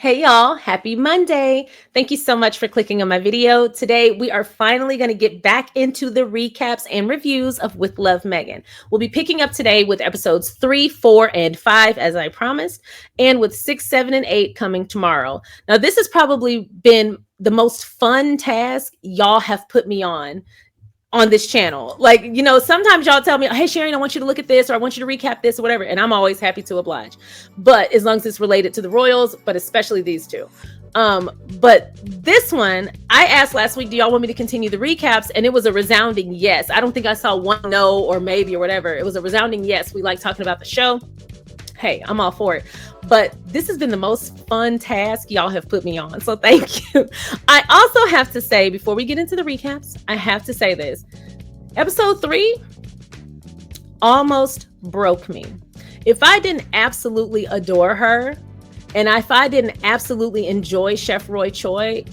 Hey y'all, happy Monday. Thank you so much for clicking on my video. Today, we are finally going to get back into the recaps and reviews of With Love Meghan. We'll be picking up today with episodes 3, 4, and 5, as I promised, and with 6, 7, and 8 coming tomorrow. Now, this has probably been the most fun task y'all have put me on this channel. Like, sometimes y'all tell me, hey, Sharion, I want you to look at this, or I want you to recap this, or whatever. And I'm always happy to oblige. But as long as it's related to the royals, but especially these two. But this one, I asked last week, do y'all want me to continue the recaps? And it was a resounding yes. I don't think I saw one no or maybe or whatever. It was a resounding yes. We like talking about the show. Hey, I'm all for it. But this has been the most fun task y'all have put me on. So thank you. I also have to say, before we get into the recaps, I have to say this. Episode 3 almost broke me. If I didn't absolutely adore her, and if I didn't absolutely enjoy Chef Roy Choi,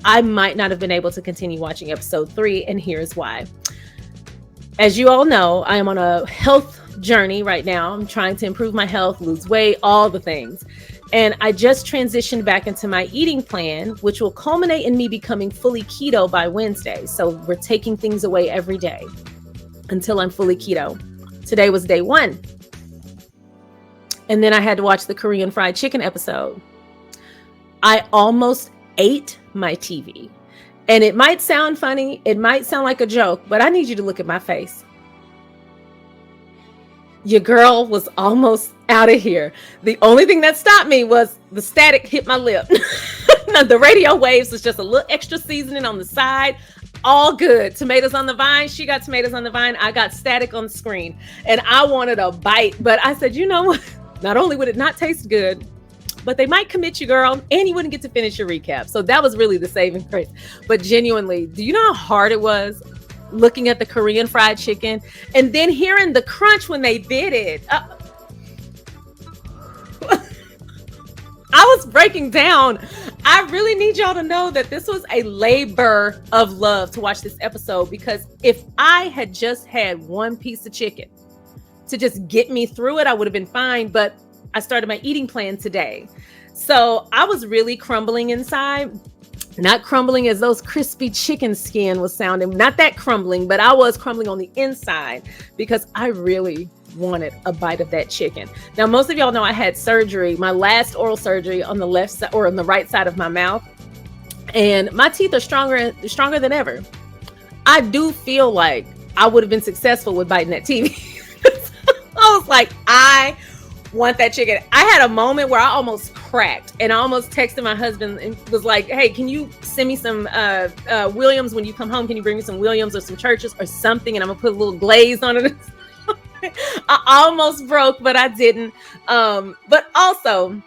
I might not have been able to continue watching episode 3, and here's why. As you all know, I am on a health journey right now. I'm trying to improve my health, lose weight, all the things. And I just transitioned back into my eating plan, which will culminate in me becoming fully keto by Wednesday. So we're taking things away every day until I'm fully keto. Today was day 1. And then I had to watch the Korean fried chicken episode. I almost ate my TV. And it might sound funny, it might sound like a joke, but I need you to look at my face. Your girl was almost out of here. The only thing that stopped me was the static hit my lip. Now, the radio waves was just a little extra seasoning on the side. All good. Tomatoes on the vine. She got tomatoes on the vine. I got static on the screen. And I wanted a bite. But I said, you know what? Not only would it not taste good, but they might commit you, girl, and you wouldn't get to finish your recap. So that was really the saving grace. But genuinely, do you know how hard it was looking at the Korean fried chicken and then hearing the crunch when they did it? I was breaking down. I really need y'all to know that this was a labor of love to watch this episode, because if I had just had one piece of chicken to just get me through it, I would have been fine. But I started my eating plan today. So I was really crumbling inside. Not crumbling as those crispy chicken skin was sounding. Not that crumbling, but I was crumbling on the inside because I really wanted a bite of that chicken. Now, most of y'all know I had surgery, my last oral surgery, on the left side or on the right side of my mouth. And my teeth are stronger than ever. I do feel like I would have been successful with biting that TV. I was like, I want that chicken. I had a moment where I almost cracked, and I almost texted my husband and was like, hey, can you send me some Williams when you come home? Can you bring me some Williams or some Churches or something? And I'm gonna put a little glaze on it. I almost broke, but I didn't. But also,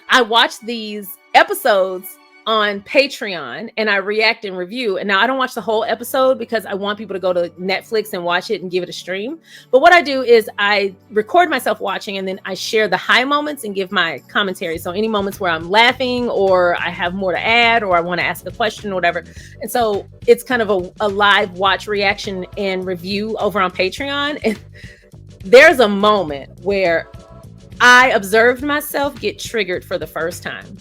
I watched these episodes on Patreon and I react and review. And now I don't watch the whole episode because I want people to go to Netflix and watch it and give it a stream. But what I do is I record myself watching, and then I share the high moments and give my commentary. So any moments where I'm laughing or I have more to add or I want to ask a question or whatever. And so it's kind of a live watch, reaction, and review over on Patreon. And there's a moment where I observed myself get triggered for the first time.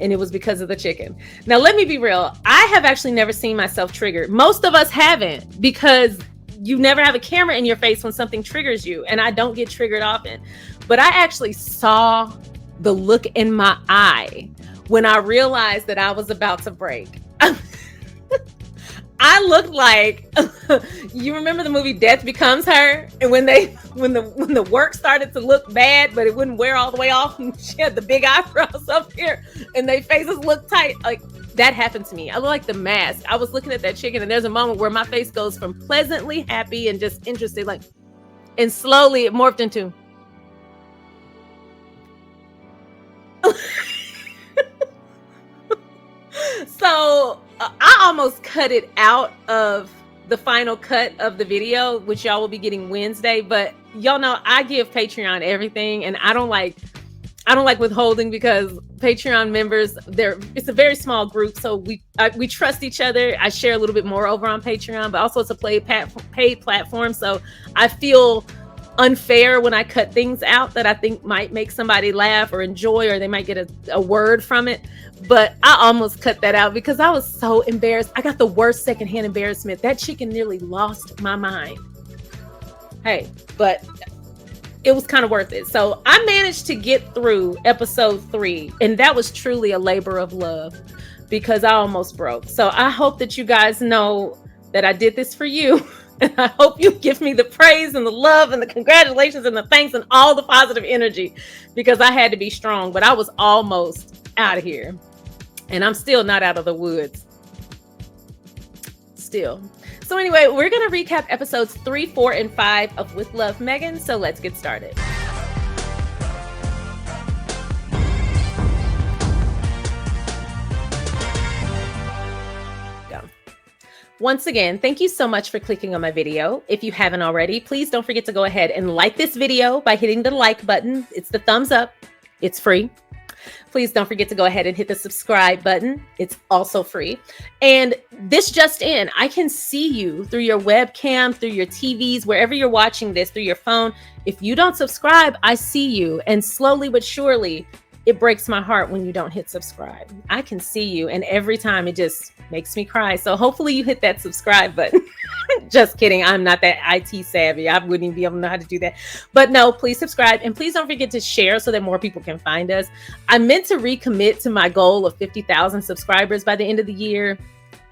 And it was because of the chicken. Now, let me be real. I have actually never seen myself triggered. Most of us haven't, because you never have a camera in your face when something triggers you. And I don't get triggered often. But I actually saw the look in my eye when I realized that I was about to break. I looked like, you remember the movie Death Becomes Her? And when the work started to look bad, but it wouldn't wear all the way off, and she had the big eyebrows up here and their faces looked tight. Like, that happened to me. I look like The Mask. I was looking at that chicken, and there's a moment where my face goes from pleasantly happy and just interested, like, and slowly it morphed into so I almost cut it out of the final cut of the video, which y'all will be getting Wednesday. But y'all know I give Patreon everything, and I don't like withholding, because Patreon members, it's a very small group, so we trust each other. I share a little bit more over on Patreon, but also it's a paid platform, so I feel unfair when I cut things out that I think might make somebody laugh or enjoy, or they might get a word from it. But I almost cut that out because I was so embarrassed. I got the worst secondhand embarrassment. That chicken nearly lost my mind. Hey, but it was kind of worth it. So I managed to get through episode 3, and that was truly a labor of love because I almost broke. So I hope that you guys know that I did this for you. And I hope you give me the praise and the love and the congratulations and the thanks and all the positive energy, because I had to be strong, but I was almost out of here. And I'm still not out of the woods. Still. So anyway, we're going to recap episodes 3, 4, and 5 of With Love, Meghan. So let's get started. Once again, thank you so much for clicking on my video. If you haven't already, please don't forget to go ahead and like this video by hitting the like button. It's the thumbs up. It's free. Please don't forget to go ahead and hit the subscribe button. It's also free. And this just in, I can see you through your webcam, through your TVs, wherever you're watching this, through your phone. If you don't subscribe, I see you. And slowly but surely, it breaks my heart when you don't hit subscribe. I can see you, and every time it just makes me cry. So hopefully you hit that subscribe button. Just kidding. I'm not that IT savvy. I wouldn't even be able to know how to do that. But no, please subscribe, and please don't forget to share so that more people can find us. I meant to recommit to my goal of 50,000 subscribers by the end of the year.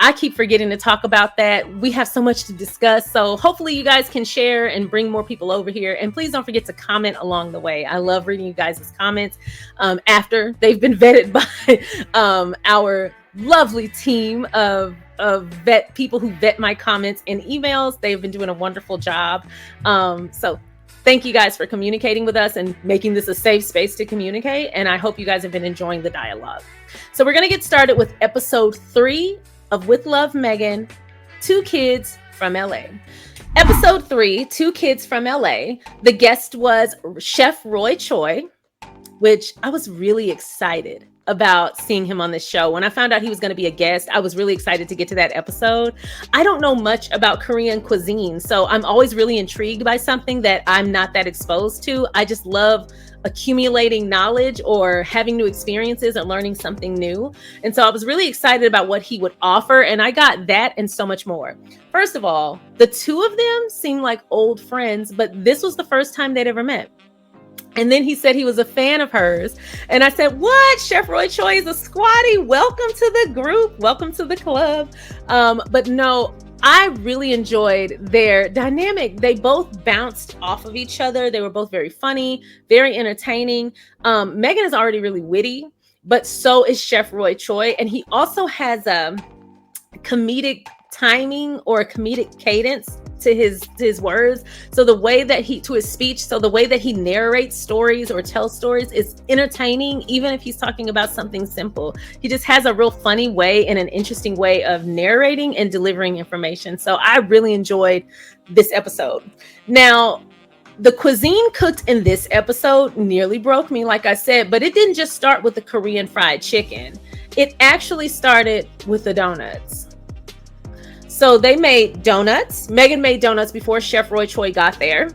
I keep forgetting to talk about that. We have so much to discuss. So hopefully you guys can share and bring more people over here. And please don't forget to comment along the way. I love reading you guys' comments after they've been vetted by our lovely team of people who vet my comments and emails. They've been doing a wonderful job. So thank you guys for communicating with us and making this a safe space to communicate. And I hope you guys have been enjoying the dialogue. So we're going to get started with episode 3 of With Love, Meghan, 2 Kids from LA. Episode 3, 2 Kids from LA. The guest was Chef Roy Choi, which I was really excited about seeing him on this show. When I found out he was going to be a guest, I was really excited to get to that episode. I don't know much about Korean cuisine, so I'm always really intrigued by something that I'm not that exposed to. I just love accumulating knowledge or having new experiences and learning something new. And so I was really excited about what he would offer, and I got that and so much more. First of all, the 2 of them seemed like old friends, but this was the first time they'd ever met. And then he said he was a fan of hers. And I said, what? Chef Roy Choi is a squatty. Welcome to the group. Welcome to the club. But no, I really enjoyed their dynamic. They both bounced off of each other. They were both very funny, very entertaining. Meghan is already really witty, but so is Chef Roy Choi. And he also has a comedic timing or a comedic cadence to his words. So the way that to his speech, so the way that he narrates stories or tells stories is entertaining, even if he's talking about something simple. He just has a real funny way and an interesting way of narrating and delivering information. So I really enjoyed this episode. Now, the cuisine cooked in this episode nearly broke me, like I said, but it didn't just start with the Korean fried chicken. It actually started with the donuts. So they made donuts. Meghan made donuts before Chef Roy Choi got there.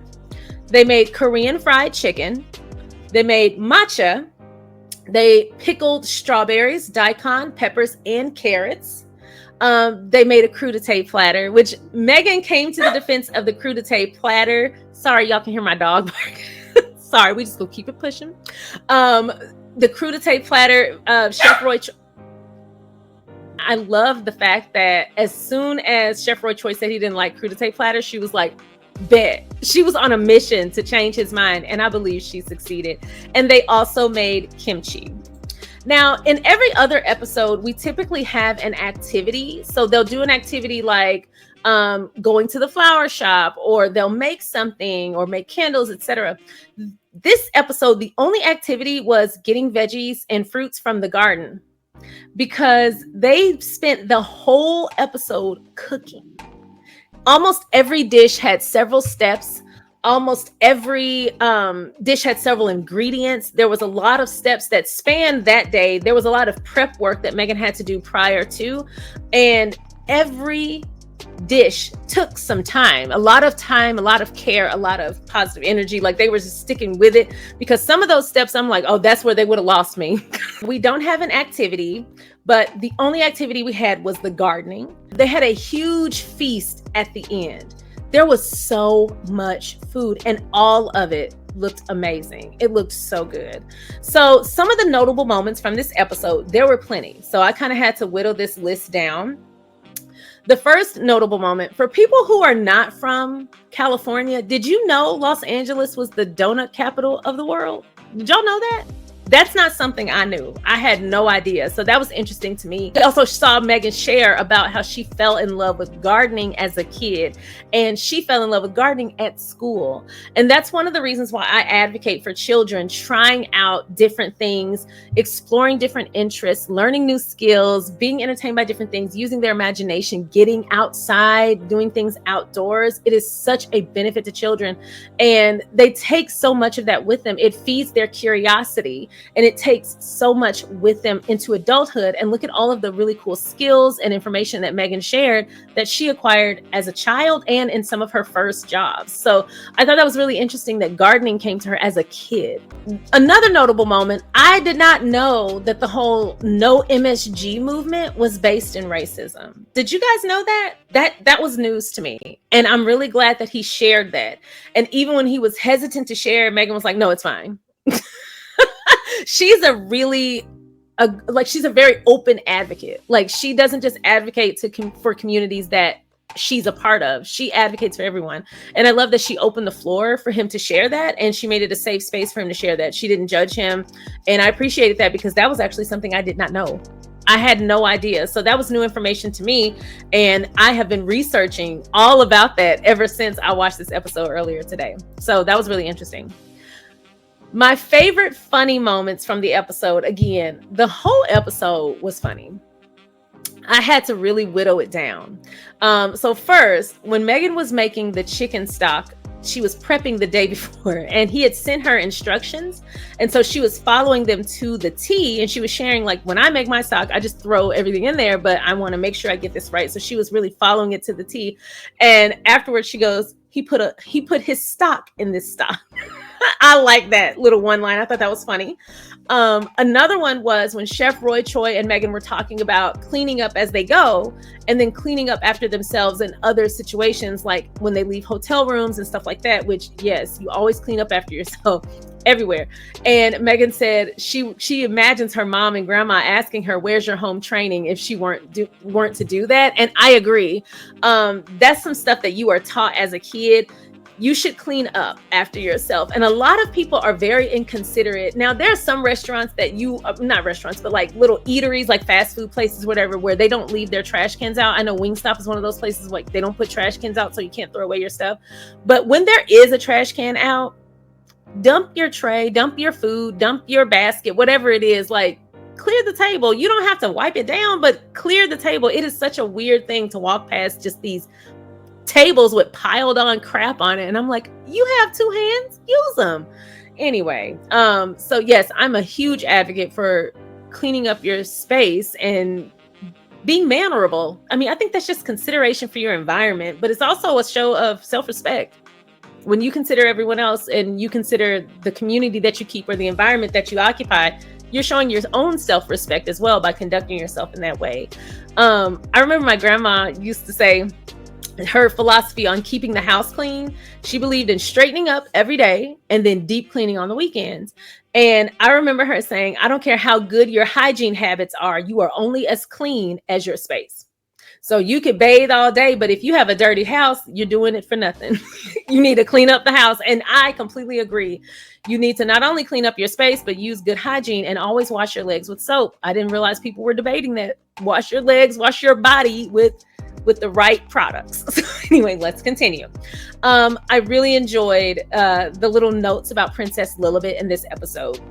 They made Korean fried chicken. They made matcha. They pickled strawberries, daikon, peppers, and carrots. They made a crudité platter, which Meghan came to the defense of the crudité platter. Sorry, y'all can hear my dog bark. Sorry, we just gonna keep it pushing. The crudité platter, Chef Roy Choi. I love the fact that as soon as Chef Roy Choi said he didn't like crudité platter, she was like, bet. She was on a mission to change his mind, and I believe she succeeded. And they also made kimchi. Now, in every other episode, we typically have an activity. So they'll do an activity like going to the flower shop, or they'll make something or make candles, etc. This episode, the only activity was getting veggies and fruits from the garden, because they spent the whole episode cooking. Almost every dish had several steps. Almost every dish had several ingredients. There was a lot of steps that spanned that day. There was a lot of prep work that Meghan had to do prior to. And every dish took some time, a lot of time, a lot of care, a lot of positive energy. Like they were just sticking with it, because some of those steps, I'm like, oh, that's where they would have lost me. We don't have an activity, but the only activity we had was the gardening. They had a huge feast at the end. There was so much food, and all of it looked amazing. It looked so good. So some of the notable moments from this episode, there were plenty. So I kind of had to whittle this list down. The first notable moment, for people who are not from California, did you know Los Angeles was the donut capital of the world? Did y'all know that? That's not something I knew. I had no idea. So that was interesting to me. I also saw Meghan share about how she fell in love with gardening as a kid, and she fell in love with gardening at school. And that's one of the reasons why I advocate for children trying out different things, exploring different interests, learning new skills, being entertained by different things, using their imagination, getting outside, doing things outdoors. It is such a benefit to children, and they take so much of that with them. It feeds their curiosity. And it takes so much with them into adulthood. And look at all of the really cool skills and information that Meghan shared that she acquired as a child and in some of her first jobs. So I thought that was really interesting that gardening came to her as a kid. Another notable moment, I did not know that the whole no MSG movement was based in racism. Did you guys know that? That was news to me. And I'm really glad that he shared that. And even when he was hesitant to share, Meghan was like, no, it's fine. She's she's a very open advocate. Like, she doesn't just advocate for communities that she's a part of. She advocates for everyone. And I love that she opened the floor for him to share that, and she made it a safe space for him to share that. She didn't judge him. And I appreciated that, because that was actually something I did not know. I had no idea. So that was new information to me. And I have been researching all about that ever since I watched this episode earlier today. So that was really interesting. My favorite funny moments from the episode, again, the whole episode was funny. I had to really whittle it down. So first, when Meghan was making the chicken stock, she was prepping the day before, and he had sent her instructions. And so she was following them to the T, and she was sharing, like, when I make my stock, I just throw everything in there, but I want to make sure I get this right. So she was really following it to the T. And afterwards she goes, he put his stock in this stock. I like that little one line. I thought that was funny. Another one was when Chef Roy Choi and Meghan were talking about cleaning up as they go, and then cleaning up after themselves in other situations, like when they leave hotel rooms and stuff like that, which, yes, you always clean up after yourself everywhere. And Meghan said she imagines her mom and grandma asking her, where's your home training, if she weren't to do that. And I agree. That's some stuff that you are taught as a kid. You should clean up after yourself. And a lot of people are very inconsiderate. Now, there are some restaurants that not restaurants, but like little eateries, like fast food places, whatever, where they don't leave their trash cans out. I know Wingstop is one of those places, like they don't put trash cans out, so you can't throw away your stuff. But when there is a trash can out, dump your tray, dump your food, dump your basket, whatever it is, like clear the table. You don't have to wipe it down, but clear the table. It is such a weird thing to walk past just these tables with piled on crap on it, and I'm like, you have two hands, use them. Anyway, so yes, I'm a huge advocate for cleaning up your space and being mannerable. I mean, I think that's just consideration for your environment, but it's also a show of self-respect. When you consider everyone else and you consider the community that you keep or the environment that you occupy, you're showing your own self-respect as well by conducting yourself in that way. I remember my grandma used to say, her philosophy on keeping the house clean, she believed in straightening up every day and then deep cleaning on the weekends. And I remember her saying, I don't care how good your hygiene habits are, you are only as clean as your space. So you could bathe all day, but if you have a dirty house, you're doing it for nothing. You need to clean up the house. And I completely agree. You need to not only clean up your space, but use good hygiene and always wash your legs with soap. I didn't realize people were debating that. Wash your legs, wash your body with the right products. So anyway, let's continue. I really enjoyed the little notes about Princess Lilibet in this episode.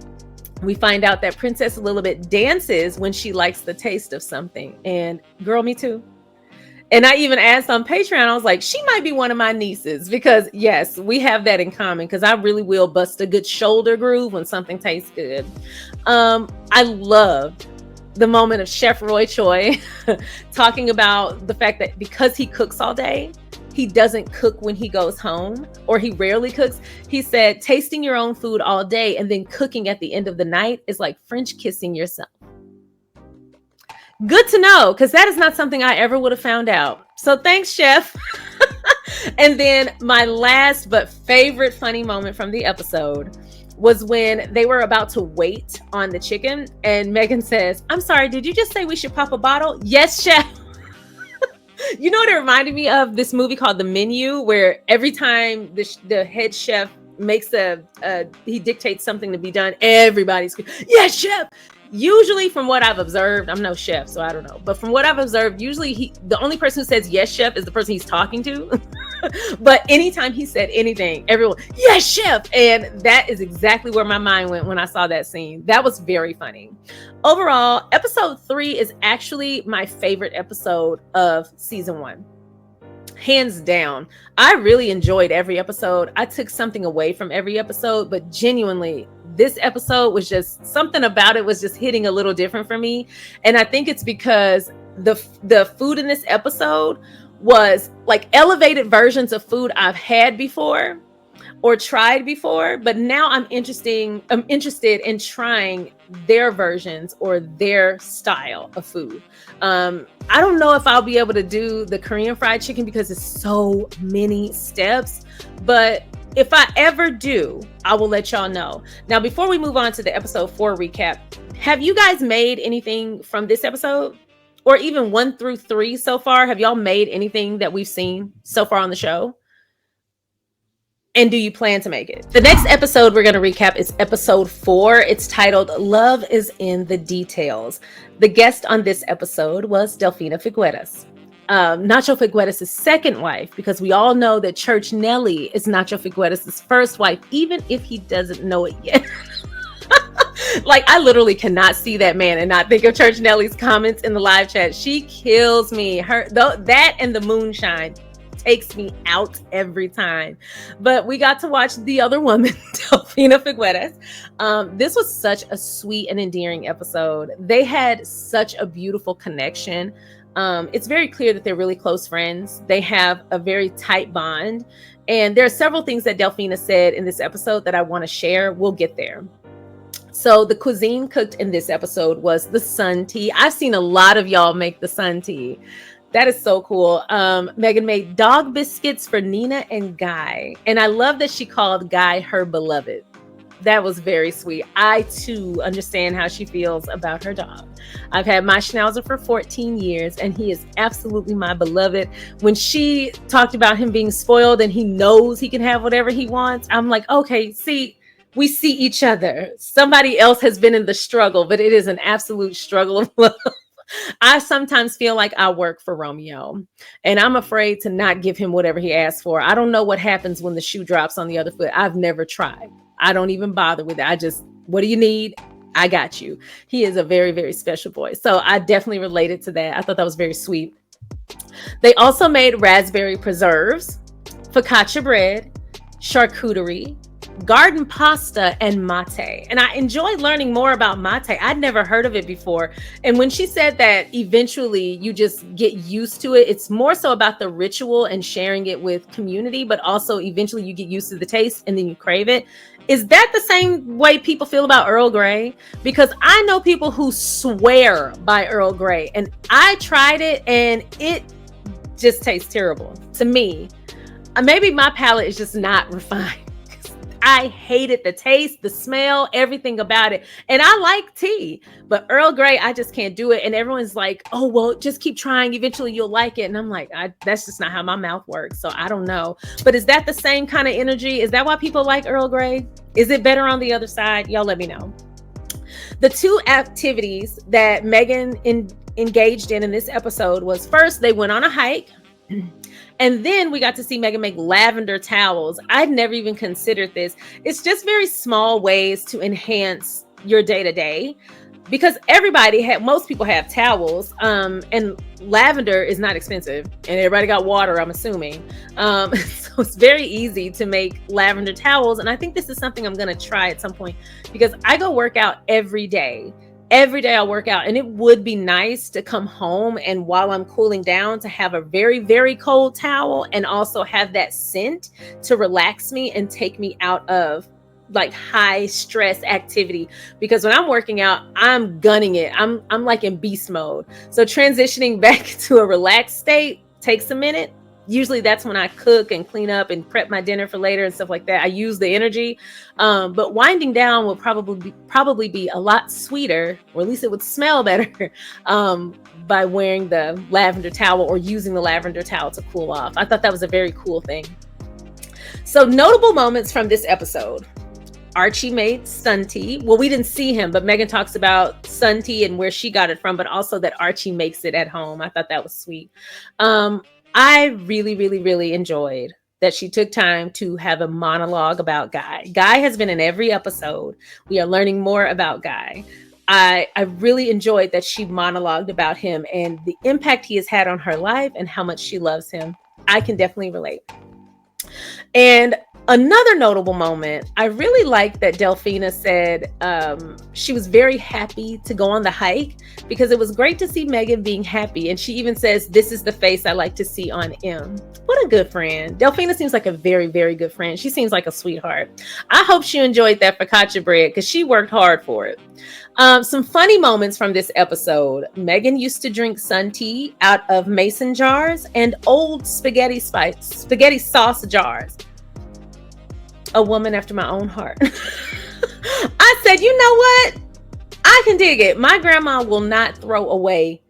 We find out that Princess Lilibet dances when she likes the taste of something. And girl, me too. And I even asked on Patreon, I was like, she might be one of my nieces, because yes, we have that in common, because I really will bust a good shoulder groove when something tastes good. I loved the moment of Chef Roy Choi talking about the fact that because he cooks all day, he doesn't cook when he goes home, or he rarely cooks. He said, tasting your own food all day and then cooking at the end of the night is like French kissing yourself. Good to know, because that is not something I ever would have found out. So thanks, Chef. And then my last but favorite funny moment from the episode was when they were about to wait on the chicken, and Meghan says, "I'm sorry, did you just say we should pop a bottle?" "Yes, Chef." You know what it reminded me of? This movie called The Menu, where every time the head chef makes he dictates something to be done, everybody's, "Yes, Chef." Usually, from what I've observed, I'm no chef, so I don't know. But from what I've observed, usually the only person who says "Yes, Chef" is the person he's talking to. But anytime he said anything, everyone, "Yes, Chef." And that is exactly where my mind went when I saw that scene. That was very funny. Overall, episode 3 is actually my favorite episode of season 1. Hands down. I really enjoyed every episode. I took something away from every episode, but genuinely, this episode was just something about it was just hitting a little different for me. And I think it's because the food in this episode was like elevated versions of food I've had before or tried before, but now I'm interested in trying their versions or their style of food. I don't know if I'll be able to do the Korean fried chicken because it's so many steps, but if I ever do, I will let y'all know. Now, before we move on to the episode 4 recap, have you guys made anything from this episode? Or even 1 through 3 so far? Have y'all made anything that we've seen so far on the show? And do you plan to make it? The next episode we're going to recap is episode 4. It's titled Love is in the Details. The guest on this episode was Delfina Figueres. Nacho Figueres' second wife, because we all know that Church Nelly is Nacho Figueres' first wife, even if he doesn't know it yet. Like, I literally cannot see that man and not think of Church Nelly's comments in the live chat. She kills me. That and the moonshine takes me out every time. But we got to watch the other woman, Delfina Figueres. This was such a sweet and endearing episode. They had such a beautiful connection. It's very clear that they're really close friends. They have a very tight bond. And there are several things that Delfina said in this episode that I want to share. We'll get there. So the cuisine cooked in this episode was the sun tea. I've seen a lot of y'all make the sun tea. That is so cool. Meghan made dog biscuits for Nina and Guy. And I love that she called Guy her beloved. That was very sweet. I too understand how she feels about her dog. I've had my Schnauzer for 14 years and he is absolutely my beloved. When she talked about him being spoiled and he knows he can have whatever he wants, I'm like, okay, see, we see each other. Somebody else has been in the struggle, but it is an absolute struggle of love. I sometimes feel like I work for Romeo and I'm afraid to not give him whatever he asks for. I don't know what happens when the shoe drops on the other foot. I've never tried. I don't even bother with it. What do you need? I got you. He is a very, very special boy. So I definitely related to that. I thought that was very sweet. They also made raspberry preserves, focaccia bread, charcuterie, garden pasta, and mate. And I enjoyed learning more about mate. I'd never heard of it before. And when she said that eventually you just get used to it, it's more so about the ritual and sharing it with community, but also eventually you get used to the taste and then you crave it. Is that the same way people feel about Earl Grey? Because I know people who swear by Earl Grey and I tried it and it just tastes terrible to me. Maybe my palate is just not refined. I hated the taste, the smell, everything about it. And I like tea, but Earl Grey, I just can't do it. And everyone's like, oh, well, just keep trying. Eventually you'll like it. And I'm like, that's just not how my mouth works. So I don't know. But is that the same kind of energy? Is that why people like Earl Grey? Is it better on the other side? Y'all let me know. The 2 activities that Meghan engaged in this episode was, first, they went on a hike. And then we got to see Meghan make lavender towels. I'd never even considered this. It's just very small ways to enhance your day-to-day because most people have towels, and lavender is not expensive and everybody got water, I'm assuming. So it's very easy to make lavender towels. And I think this is something I'm going to try at some point because I go work out every day. every day I work out, and it would be nice to come home and while I'm cooling down to have a very, very cold towel and also have that scent to relax me and take me out of like high stress activity, because when I'm working out, I'm gunning it. I'm like in beast mode. So transitioning back to a relaxed state takes a minute. Usually that's when I cook and clean up and prep my dinner for later and stuff like that. I use the energy. But winding down will probably be a lot sweeter, or at least it would smell better by wearing the lavender towel or using the lavender towel to cool off. I thought that was a very cool thing. So notable moments from this episode. Archie made sun tea. Well, we didn't see him, but Meghan talks about sun tea and where she got it from, but also that Archie makes it at home. I thought that was sweet. I really, really, really enjoyed that she took time to have a monologue about Guy. Guy has been in every episode. We are learning more about Guy. I really enjoyed that she monologued about him and the impact he has had on her life and how much she loves him. I can definitely relate. And another notable moment, I really like that Delphina said she was very happy to go on the hike because it was great to see Meghan being happy. And she even says, "This is the face I like to see on M." What a good friend. Delphina seems like a very, very good friend. She seems like a sweetheart. I hope she enjoyed that focaccia bread because she worked hard for it. Some funny moments from this episode. Meghan used to drink sun tea out of mason jars and old spaghetti sauce jars. A woman after my own heart. I said, you know what? I can dig it. My grandma will not throw away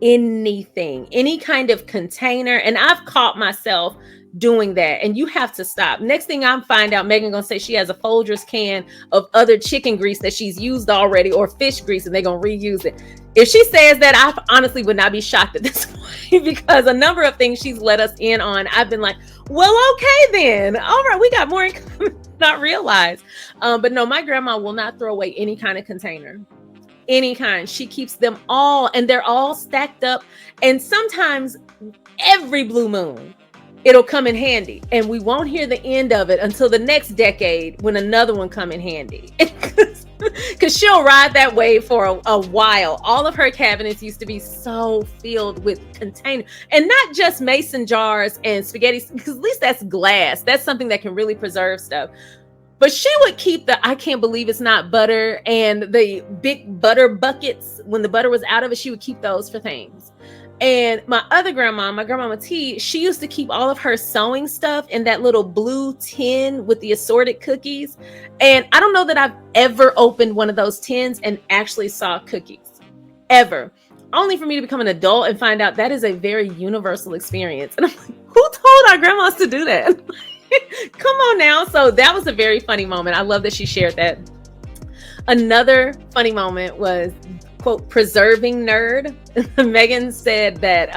anything, any kind of container. And I've caught myself doing that. And you have to stop. Next thing I find out, Meghan gonna say she has a Folgers can of other chicken grease that she's used already, or fish grease, and they're gonna reuse it. If she says that, I honestly would not be shocked at this point, because a number of things she's let us in on, I've been like, well, okay then. All right, we got more in common, not realize. But no, my grandma will not throw away any kind of container. Any kind. She keeps them all, and they're all stacked up. And sometimes every blue moon, it'll come in handy, and we won't hear the end of it until the next decade when another one come in handy. Because she'll ride that wave for a while. All of her cabinets used to be so filled with containers, and not just mason jars and spaghetti, because at least that's glass. That's something that can really preserve stuff. But she would keep the I can't believe it's not butter and the big butter buckets. When the butter was out of it, she would keep those for things. And my other grandma, my grandmama T, she used to keep all of her sewing stuff in that little blue tin with the assorted cookies. And I don't know that I've ever opened one of those tins and actually saw cookies. Ever. Only for me to become an adult and find out that is a very universal experience. And I'm like, who told our grandmas to do that? Come on now. So that was a very funny moment. I love that she shared that. Another funny moment was, quote, preserving nerd. Meghan said that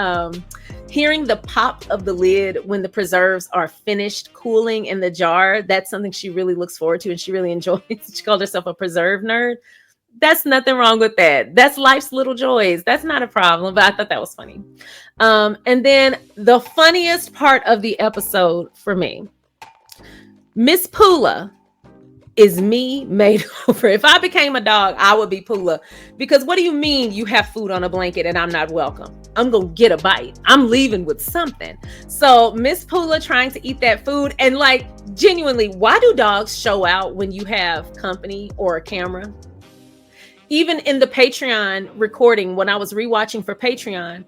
hearing the pop of the lid when the preserves are finished cooling in the jar, that's something she really looks forward to and she really enjoys. She called herself a preserve nerd. That's nothing wrong with that. That's life's little joys. That's not a problem, but I thought that was funny. And then the funniest part of the episode for me, Miss Poola is me made over. If I became a dog, I would be Poola. Because what do you mean you have food on a blanket and I'm not welcome? I'm going to get a bite. I'm leaving with something. So Miss Poola trying to eat that food, and like genuinely, why do dogs show out when you have company or a camera? Even in the Patreon recording, when I was rewatching for Patreon,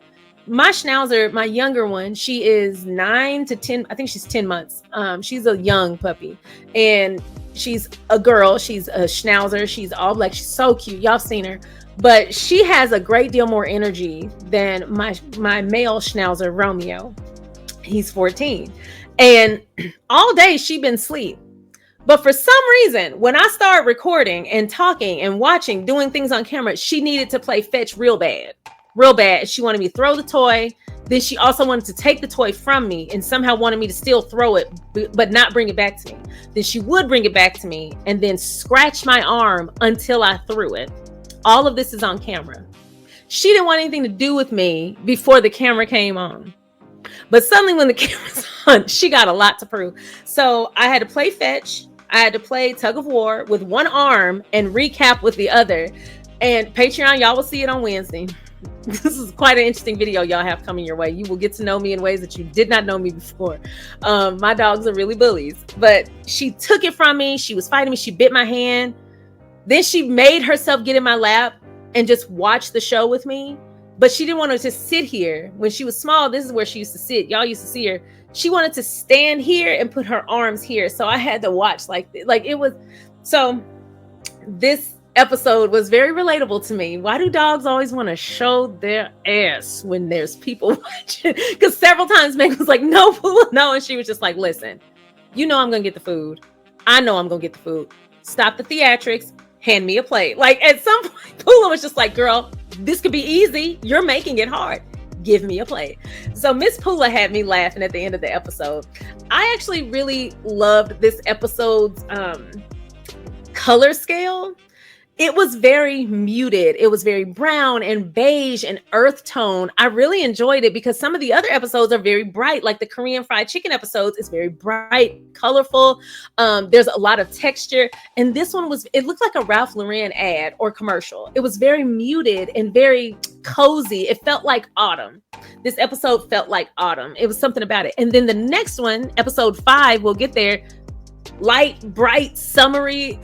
my Schnauzer, my younger one, she is 9 to 10. I think she's 10 months. She's a young puppy, and she's a girl. She's a Schnauzer. She's all black. She's so cute. Y'all seen her, but she has a great deal more energy than my male Schnauzer, Romeo. He's 14, and all day she been asleep. But for some reason, when I started recording and talking and watching, doing things on camera, she needed to play fetch real bad. She wanted me to throw the toy. Then she also wanted to take the toy from me and somehow wanted me to still throw it, but not bring it back to me. Then she would bring it back to me and then scratch my arm until I threw it. All of this is on camera. She didn't want anything to do with me before the camera came on. But suddenly when the camera's on, she got a lot to prove. So I had to play fetch. I had to play tug of war with one arm and recap with the other. And Patreon, y'all will see it on Wednesday. This is quite an interesting video y'all have coming your way. You will get to know me in ways that you did not know me before. My dogs are really bullies, but she took it from me. She was fighting me. She bit my hand. Then she made herself get in my lap and just watch the show with me. But she didn't want to just sit here. When she was small, this is where she used to sit. Y'all used to see her. She wanted to stand here and put her arms here. So I had to watch like it was. So this episode was very relatable to me. Why do dogs always want to show their ass when there's people watching? Because several times Meghan was like, no, Poola, no. And she was just like, listen, you know I'm going to get the food. I know I'm going to get the food. Stop the theatrics. Hand me a plate. Like at some point, Poola was just like, girl, this could be easy. You're making it hard. Give me a plate. So Miss Poola had me laughing at the end of the episode. I actually really loved this episode's color scale. It was very muted. It was very brown and beige and earth tone. I really enjoyed it because some of the other episodes are very bright, like the Korean fried chicken episodes is very bright, colorful. There's a lot of texture. And this one it looked like a Ralph Lauren ad or commercial. It was very muted and very cozy. It felt like autumn. This episode felt like autumn. It was something about it. And then the next one, episode 5, we'll get there. Light, bright, summery.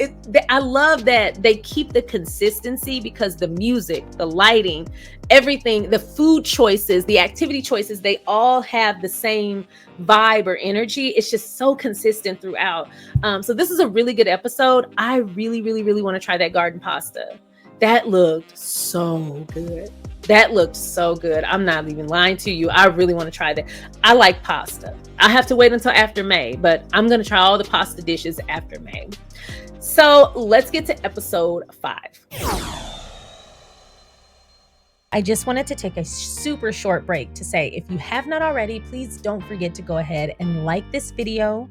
I love that they keep the consistency because the music, the lighting, everything, the food choices, the activity choices, they all have the same vibe or energy. It's just so consistent throughout. So this is a really good episode. I really, really, really want to try that garden pasta. That looked so good. That looked so good. I'm not even lying to you. I really want to try that. I like pasta. I have to wait until after May, but I'm going to try all the pasta dishes after May. So let's get to episode 5. I just wanted to take a super short break to say, if you have not already, please don't forget to go ahead and like this video,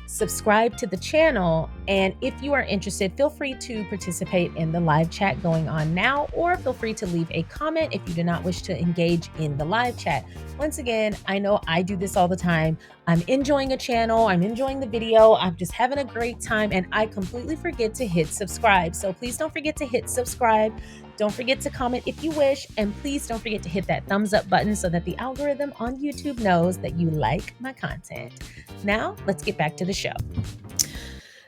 subscribe to the channel, and if you are interested, feel free to participate in the live chat going on now, or feel free to leave a comment if you do not wish to engage in the live chat. Once again, I know I do this all the time. I'm enjoying a channel, I'm enjoying the video, I'm just having a great time, and I completely forget to hit subscribe. So please don't forget to hit subscribe. Don't forget to comment if you wish, and please don't forget to hit that thumbs up button so that the algorithm on YouTube knows that you like my content. Now, let's get back to the show.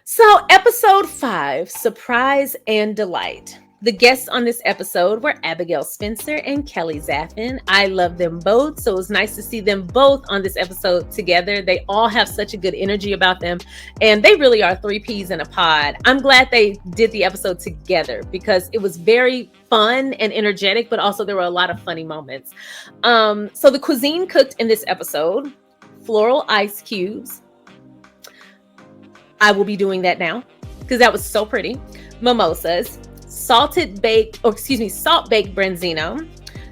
So, episode 5, Surprise and Delight. The guests on this episode were Abigail Spencer and Kelly Zaffin. I love them both, so it was nice to see them both on this episode together. They all have such a good energy about them, and they really are 3 peas in a pod. I'm glad they did the episode together because it was very fun and energetic, but also there were a lot of funny moments. So the cuisine cooked in this episode: floral ice cubes. I will be doing that now because that was so pretty. Mimosas, salt baked branzino,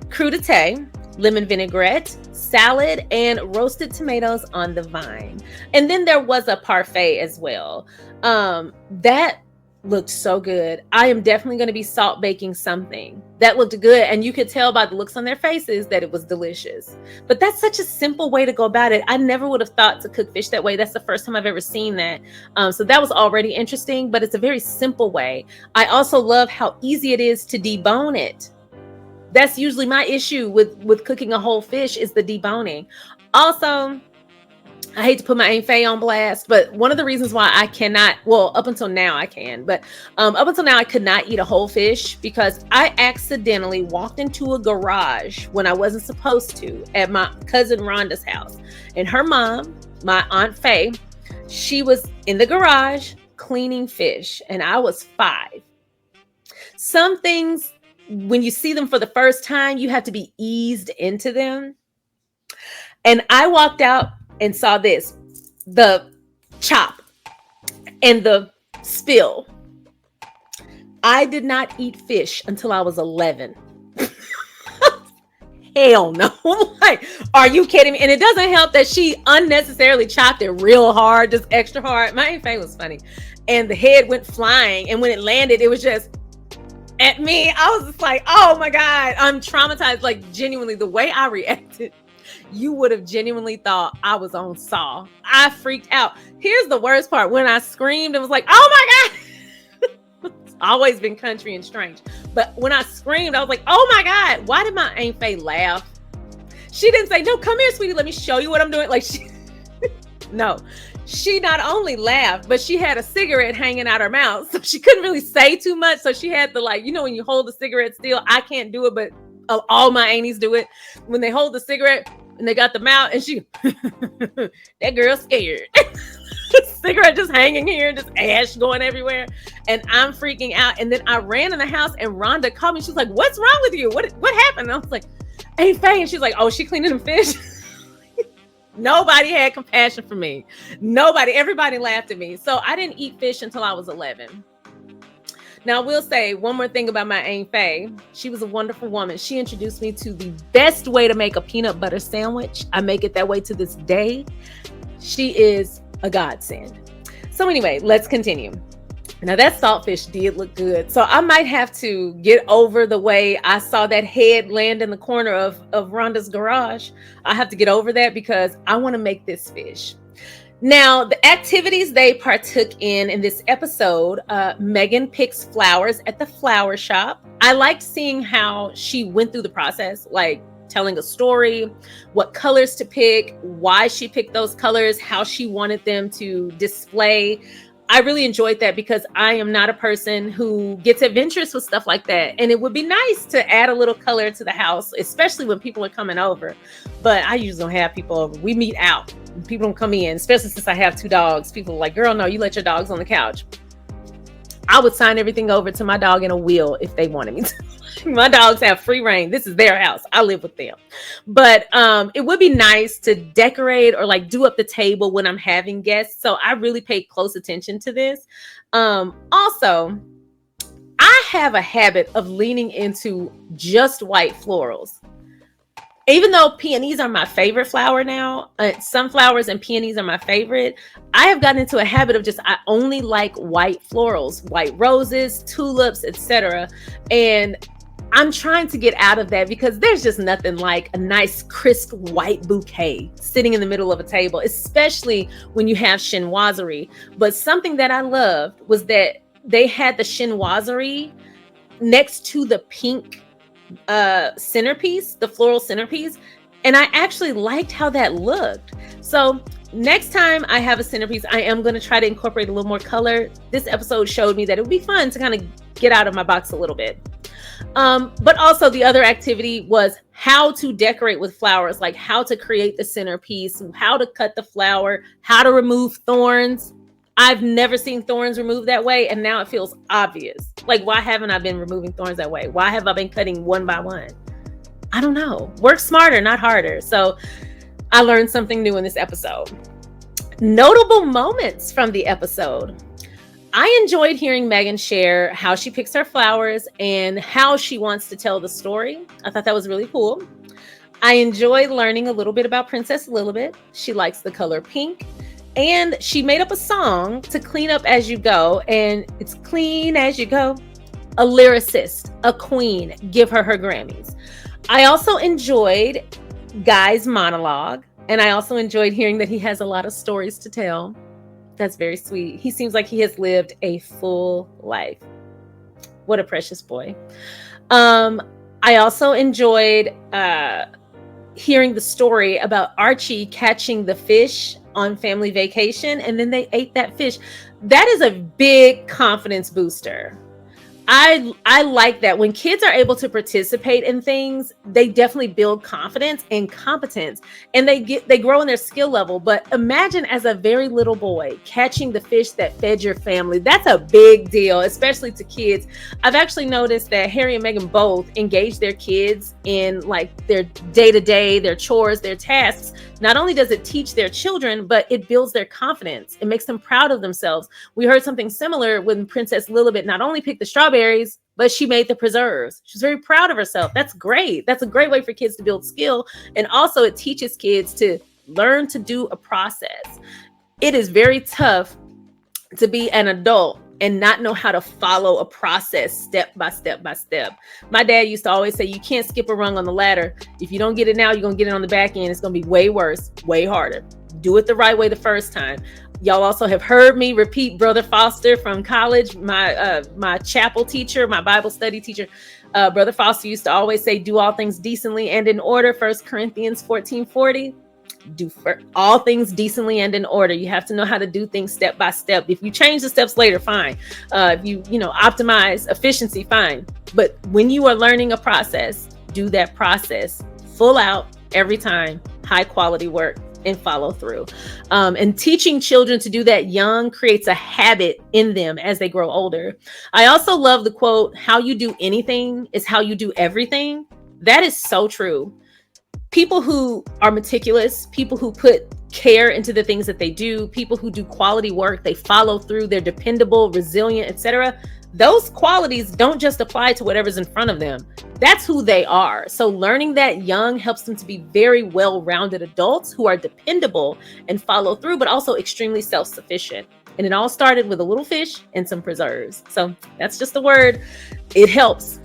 crudité, lemon vinaigrette, salad, and roasted tomatoes on the vine. And then there was a parfait as well. That looked so good. I am definitely going to be salt baking something. That looked good, and you could tell by the looks on their faces that it was delicious. But that's such a simple way to go about it. I never would have thought to cook fish that way. That's the first time I've ever seen that. So that was already interesting, but it's a very simple way. I also love how easy it is to debone it. That's usually my issue with cooking a whole fish, is the deboning. Also, I hate to put my Aunt Faye on blast, but one of the reasons why I cannot, well, up until now I can, but up until now I could not eat a whole fish because I accidentally walked into a garage when I wasn't supposed to at my cousin Rhonda's house. And her mom, my Aunt Faye, she was in the garage cleaning fish, and I was 5. Some things, when you see them for the first time, you have to be eased into them. And I walked out and saw this, the chop and the spill. I did not eat fish until I was 11. Hell no. Like, are you kidding me? And it doesn't help that she unnecessarily chopped it real hard, just extra hard. My Aunt Faye was funny. And the head went flying. And when it landed, it was just at me. I was just like, oh my God, I'm traumatized. Like, genuinely, the way I reacted, you would have genuinely thought I was on Saw. I freaked out. Here's the worst part. When I screamed and was like, oh my God. always been country and strange. But when I screamed, I was like, oh my God, why did my Aunt Faye laugh? She didn't say, no, come here, sweetie, let me show you what I'm doing. Like, no, she not only laughed, but she had a cigarette hanging out her mouth. So she couldn't really say too much. So she had to, like, you know, when you hold the cigarette still, I can't do it, but all my aunties do it. When they hold the cigarette and they got the mouth, and she, that girl's scared. Cigarette just hanging here, just ash going everywhere. And I'm freaking out. And then I ran in the house and Rhonda called me. She's like, what's wrong with you? What happened? And I was like, Aunt Faye. And she's like, oh, she cleaning them fish. Nobody had compassion for me. Nobody. Everybody laughed at me. So I didn't eat fish until I was 11. Now, I will say one more thing about my Aunt Faye. She was a wonderful woman. She introduced me to the best way to make a peanut butter sandwich. I make it that way to this day. She is a godsend. So anyway, let's continue. Now that saltfish did look good. So I might have to get over the way I saw that head land in the corner of Rhonda's garage. I have to get over that because I want to make this fish. Now, the activities they partook in this episode, Meghan picks flowers at the flower shop. I liked seeing how she went through the process, like telling a story, what colors to pick, why she picked those colors, how she wanted them to display. I really enjoyed that because I am not a person who gets adventurous with stuff like that. And it would be nice to add a little color to the house, especially when people are coming over. But I usually don't have people over. We meet out. People don't come in, especially since I have 2 dogs. People are like, girl, no, you let your dogs on the couch. I would sign everything over to my dog in a will if they wanted me to. My dogs have free reign. This is their house. I live with them. But it would be nice to decorate or like do up the table when I'm having guests. So I really paid close attention to this. Also, I have a habit of leaning into just white florals. Even though peonies are my favorite flower now, sunflowers and peonies are my favorite, I have gotten into a habit of I only like white florals, white roses, tulips, etc. And I'm trying to get out of that because there's just nothing like a nice crisp white bouquet sitting in the middle of a table, especially when you have chinoiserie. But something that I loved was that they had the chinoiserie next to the pink centerpiece, the floral centerpiece, and I actually liked how that looked. So next time I have a centerpiece, I am going to try to incorporate a little more color. This episode showed me that it would be fun to kind of get out of my box a little bit. But also the other activity was how to decorate with flowers, like how to create the centerpiece, how to cut the flower, how to remove thorns. I've never seen thorns removed that way, and now it feels obvious. Like, why haven't I been removing thorns that way? Why have I been cutting one by one? I don't know. Work smarter, not harder. So I learned something new in this episode. Notable moments from the episode. I enjoyed hearing Meghan share how she picks her flowers and how she wants to tell the story. I thought that was really cool. I enjoyed learning a little bit about Princess Lilibet. She likes the color pink. And she made up a song to clean up as you go. And it's clean as you go. A lyricist, a queen, give her her Grammys. I also enjoyed Guy's monologue. And I also enjoyed hearing that he has a lot of stories to tell. That's very sweet. He seems like he has lived a full life. What a precious boy. I also enjoyed hearing the story about Archie catching the fish on family vacation, and then they ate that fish. That is a big confidence booster. I like that when kids are able to participate in things, they definitely build confidence and competence, and they grow in their skill level. But imagine as a very little boy catching the fish that fed your family. That's a big deal, especially to kids. I've actually noticed that Harry and Meghan both engage their kids in like their day-to-day, their chores, their tasks. Not only does it teach their children, but it builds their confidence. It makes them proud of themselves. We heard something similar when Princess Lilibet not only picked the strawberries, but she made the preserves. She's very proud of herself. That's great. That's a great way for kids to build skill. And also it teaches kids to learn to do a process. It is very tough to be an adult and not know how to follow a process step by step by step. My dad used to always say, you can't skip a rung on the ladder. If you don't get it now, you're going to get it on the back end. It's going to be way worse, way harder. Do it the right way the first time. Y'all also have heard me repeat Brother Foster from college, my chapel teacher, my Bible study teacher. Brother Foster used to always say, do all things decently and in order. 1 Corinthians 14:40. Do for all things decently and in order. You have to know how to do things step by step. If you change the steps later, fine. If you optimize efficiency, fine. But when you are learning a process, do that process full out every time, high quality work, and follow through. And teaching children to do that young creates a habit in them as they grow older. I also love the quote, how you do anything is how you do everything. That is so true. People who are meticulous, people who put care into the things that they do, people who do quality work, they follow through, they're dependable, resilient, etc. Those qualities don't just apply to whatever's in front of them. That's who they are. So learning that young helps them to be very well-rounded adults who are dependable and follow through, but also extremely self-sufficient. And it all started with a little fish and some preserves. So that's just a word. It helps.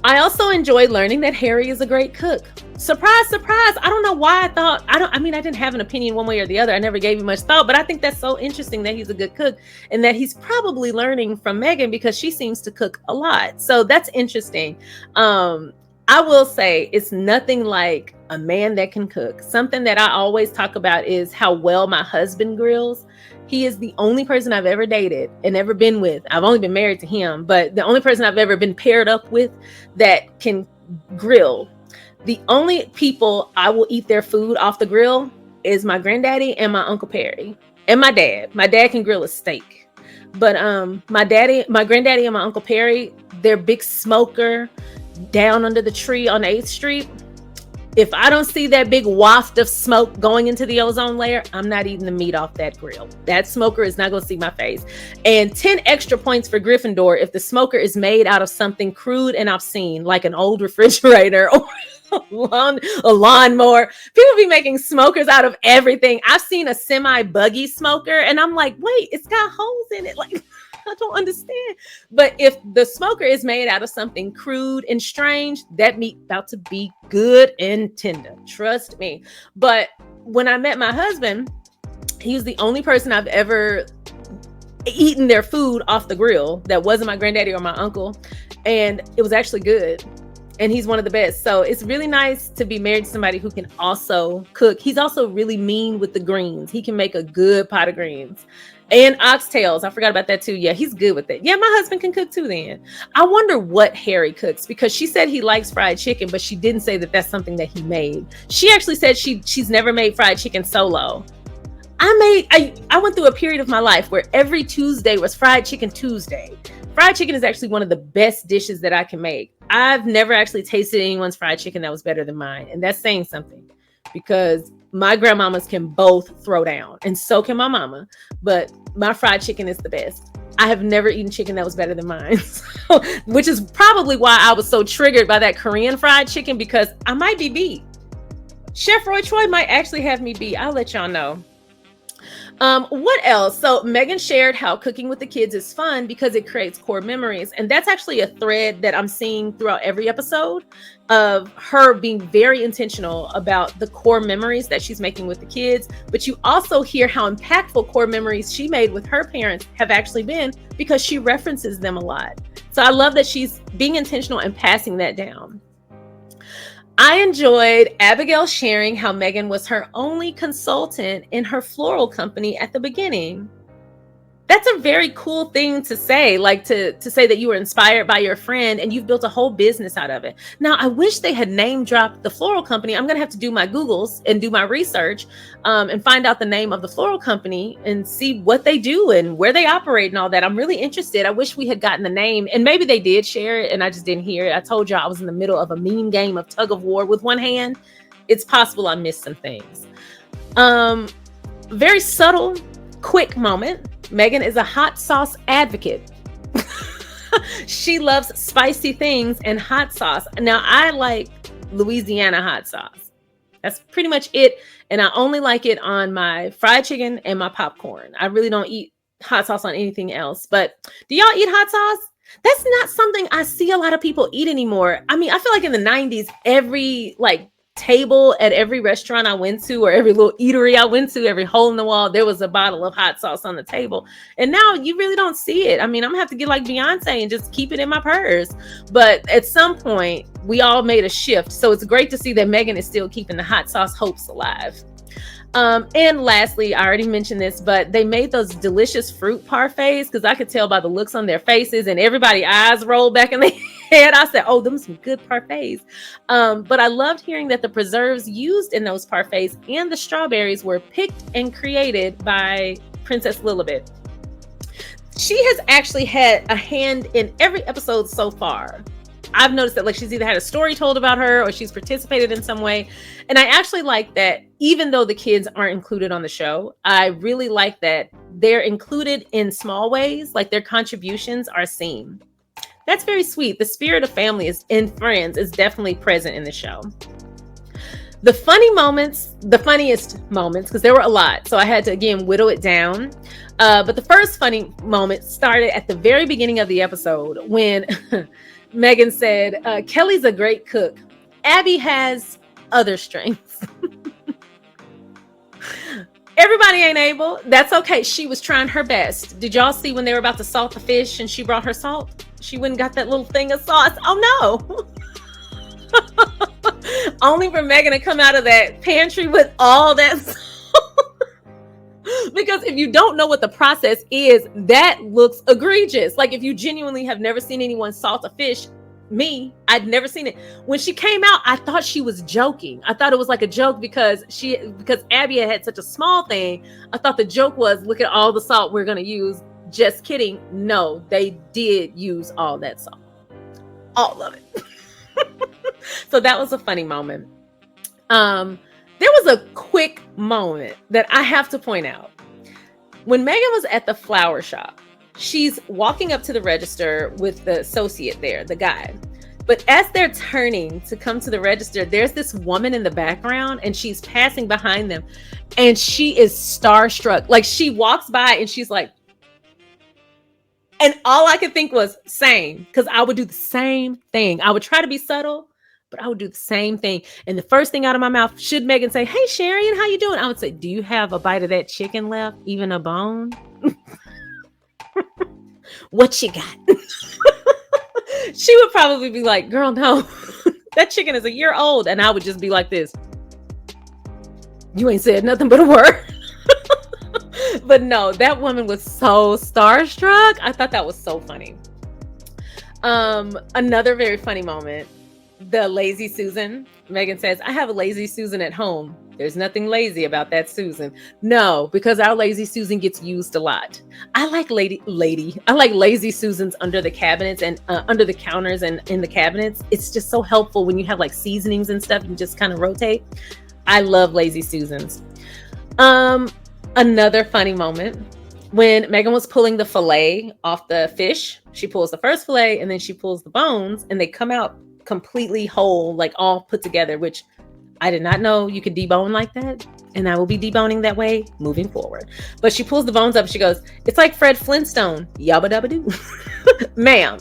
I also enjoy learning that Harry is a great cook. Surprise, surprise. I don't know why I didn't have an opinion one way or the other. I never gave you much thought, but I think that's so interesting that he's a good cook and that he's probably learning from Meghan because she seems to cook a lot. So that's interesting. I will say it's nothing like a man that can cook. Something that I always talk about is how well my husband grills. He is the only person I've ever dated and ever been with. I've only been married to him, but the only person I've ever been paired up with that can grill. The only people I will eat their food off the grill is my granddaddy and my Uncle Perry and my dad. My dad can grill a steak, but my granddaddy and my Uncle Perry, they're big smoker down under the tree on 8th Street. If I don't see that big waft of smoke going into the ozone layer, I'm not eating the meat off that grill. That smoker is not going to see my face. And 10 extra points for Gryffindor if the smoker is made out of something crude and obscene, like an old refrigerator or a lawnmower. People be making smokers out of everything. I've seen a semi-buggy smoker, and I'm like, wait, it's got holes in it. Like, I don't understand. But if the smoker is made out of something crude and strange, that meat about to be good and tender. Trust me. But when I met my husband, he was the only person I've ever eaten their food off the grill that wasn't my granddaddy or my uncle. And it was actually good. And he's one of the best. So it's really nice to be married to somebody who can also cook. He's also really mean with the greens. He can make a good pot of greens. And oxtails. I forgot about that too. Yeah, he's good with it. Yeah, my husband can cook too then. I wonder what Harry cooks because she said he likes fried chicken, but she didn't say that that's something that he made. She actually said she's never made fried chicken solo. I went through a period of my life where every Tuesday was fried chicken Tuesday. Fried chicken is actually one of the best dishes that I can make. I've never actually tasted anyone's fried chicken that was better than mine. And that's saying something because my grandmamas can both throw down and so can my mama. But my fried chicken is the best. I have never eaten chicken that was better than mine, which is probably why I was so triggered by that Korean fried chicken because I might be beat. Chef Roy Troy might actually have me beat. I'll let y'all know. What else? So Meghan shared how cooking with the kids is fun because it creates core memories. And that's actually a thread that I'm seeing throughout every episode of her being very intentional about the core memories that she's making with the kids. But you also hear how impactful core memories she made with her parents have actually been because she references them a lot. So I love that she's being intentional and passing that down. I enjoyed Abigail sharing how Meghan was her only consultant in her floral company at the beginning. That's a very cool thing to say, like to say that you were inspired by your friend and you've built a whole business out of it. Now, I wish they had name dropped the floral company. I'm going to have to do my Googles and do my research and find out the name of the floral company and see what they do and where they operate and all that. I'm really interested. I wish we had gotten the name and maybe they did share it and I just didn't hear it. I told you I was in the middle of a mean game of tug of war with one hand. It's possible I missed some things. Very subtle, quick moment. Meghan is a hot sauce advocate. She loves spicy things and hot sauce. Now, I like Louisiana hot sauce. That's pretty much it. And I only like it on my fried chicken and my popcorn. I really don't eat hot sauce on anything else. But do y'all eat hot sauce? That's not something I see a lot of people eat anymore. I mean, I feel like in the 90s, every table at every restaurant I went to, or every little eatery I went to, every hole in the wall, there was a bottle of hot sauce on the table. And now you really don't see it. I mean, I'm gonna have to get like Beyonce and just keep it in my purse. But at some point, we all made a shift. So it's great to see that Meghan is still keeping the hot sauce hopes alive. And lastly, I already mentioned this, but they made those delicious fruit parfaits, because I could tell by the looks on their faces, and everybody's eyes rolled back in their head. I said, oh, them some good parfaits. But I loved hearing that the preserves used in those parfaits and the strawberries were picked and created by Princess Lilibet. She has actually had a hand in every episode so far. I've noticed that like she's either had a story told about her or she's participated in some way. And I actually like that even though the kids aren't included on the show, I really like that they're included in small ways, like their contributions are seen. That's very sweet. The spirit of family and friends is definitely present in the show. The funniest moments, because there were a lot, so I had to again whittle it down. But the first funny moment started at the very beginning of the episode when Meghan said, Kelly's a great cook. Abby has other strengths. Everybody ain't able. That's okay. She was trying her best. Did y'all see when they were about to salt the fish and she brought her salt? She went and got that little thing of sauce. Oh no. Only for Meghan to come out of that pantry with all that salt. Because if you don't know what the process is, that looks egregious. Like if you genuinely have never seen anyone salt a fish, I'd never seen it. When she came out, I thought she was joking. I thought it was like a joke because Abby had such a small thing. I thought the joke was, look at all the salt we're going to use. Just kidding. No, they did use all that salt. All of it. So that was a funny moment. There was a quick moment that I have to point out. When Meghan was at the flower shop, she's walking up to the register with the associate there, the guy. But as they're turning to come to the register, there's this woman in the background and she's passing behind them and she is starstruck. Like she walks by and she's like, and all I could think was same, because I would do the same thing. I would try to be subtle, but I would do the same thing. And the first thing out of my mouth, should Meghan say, hey, Sharion, how you doing? I would say, do you have a bite of that chicken left? Even a bone? What you got? She would probably be like, girl, no, that chicken is a year old. And I would just be like this. You ain't said nothing but a word. But no, that woman was so starstruck. I thought that was so funny. Another very funny moment. The lazy Susan. Meghan says, I have a lazy Susan at home. There's nothing lazy about that Susan. No, because our lazy Susan gets used a lot. I like I like lazy Susans under the cabinets and under the counters and in the cabinets. It's just so helpful when you have like seasonings and stuff. You just kind of rotate. I love lazy Susans. Another funny moment. When Meghan was pulling the fillet off the fish, she pulls the first fillet and then she pulls the bones and they come out completely whole, like all put together, which I did not know you could debone like that. And I will be deboning that way moving forward. But she pulls the bones up and she goes, it's like Fred Flintstone. Yabba dabba doo. Ma'am.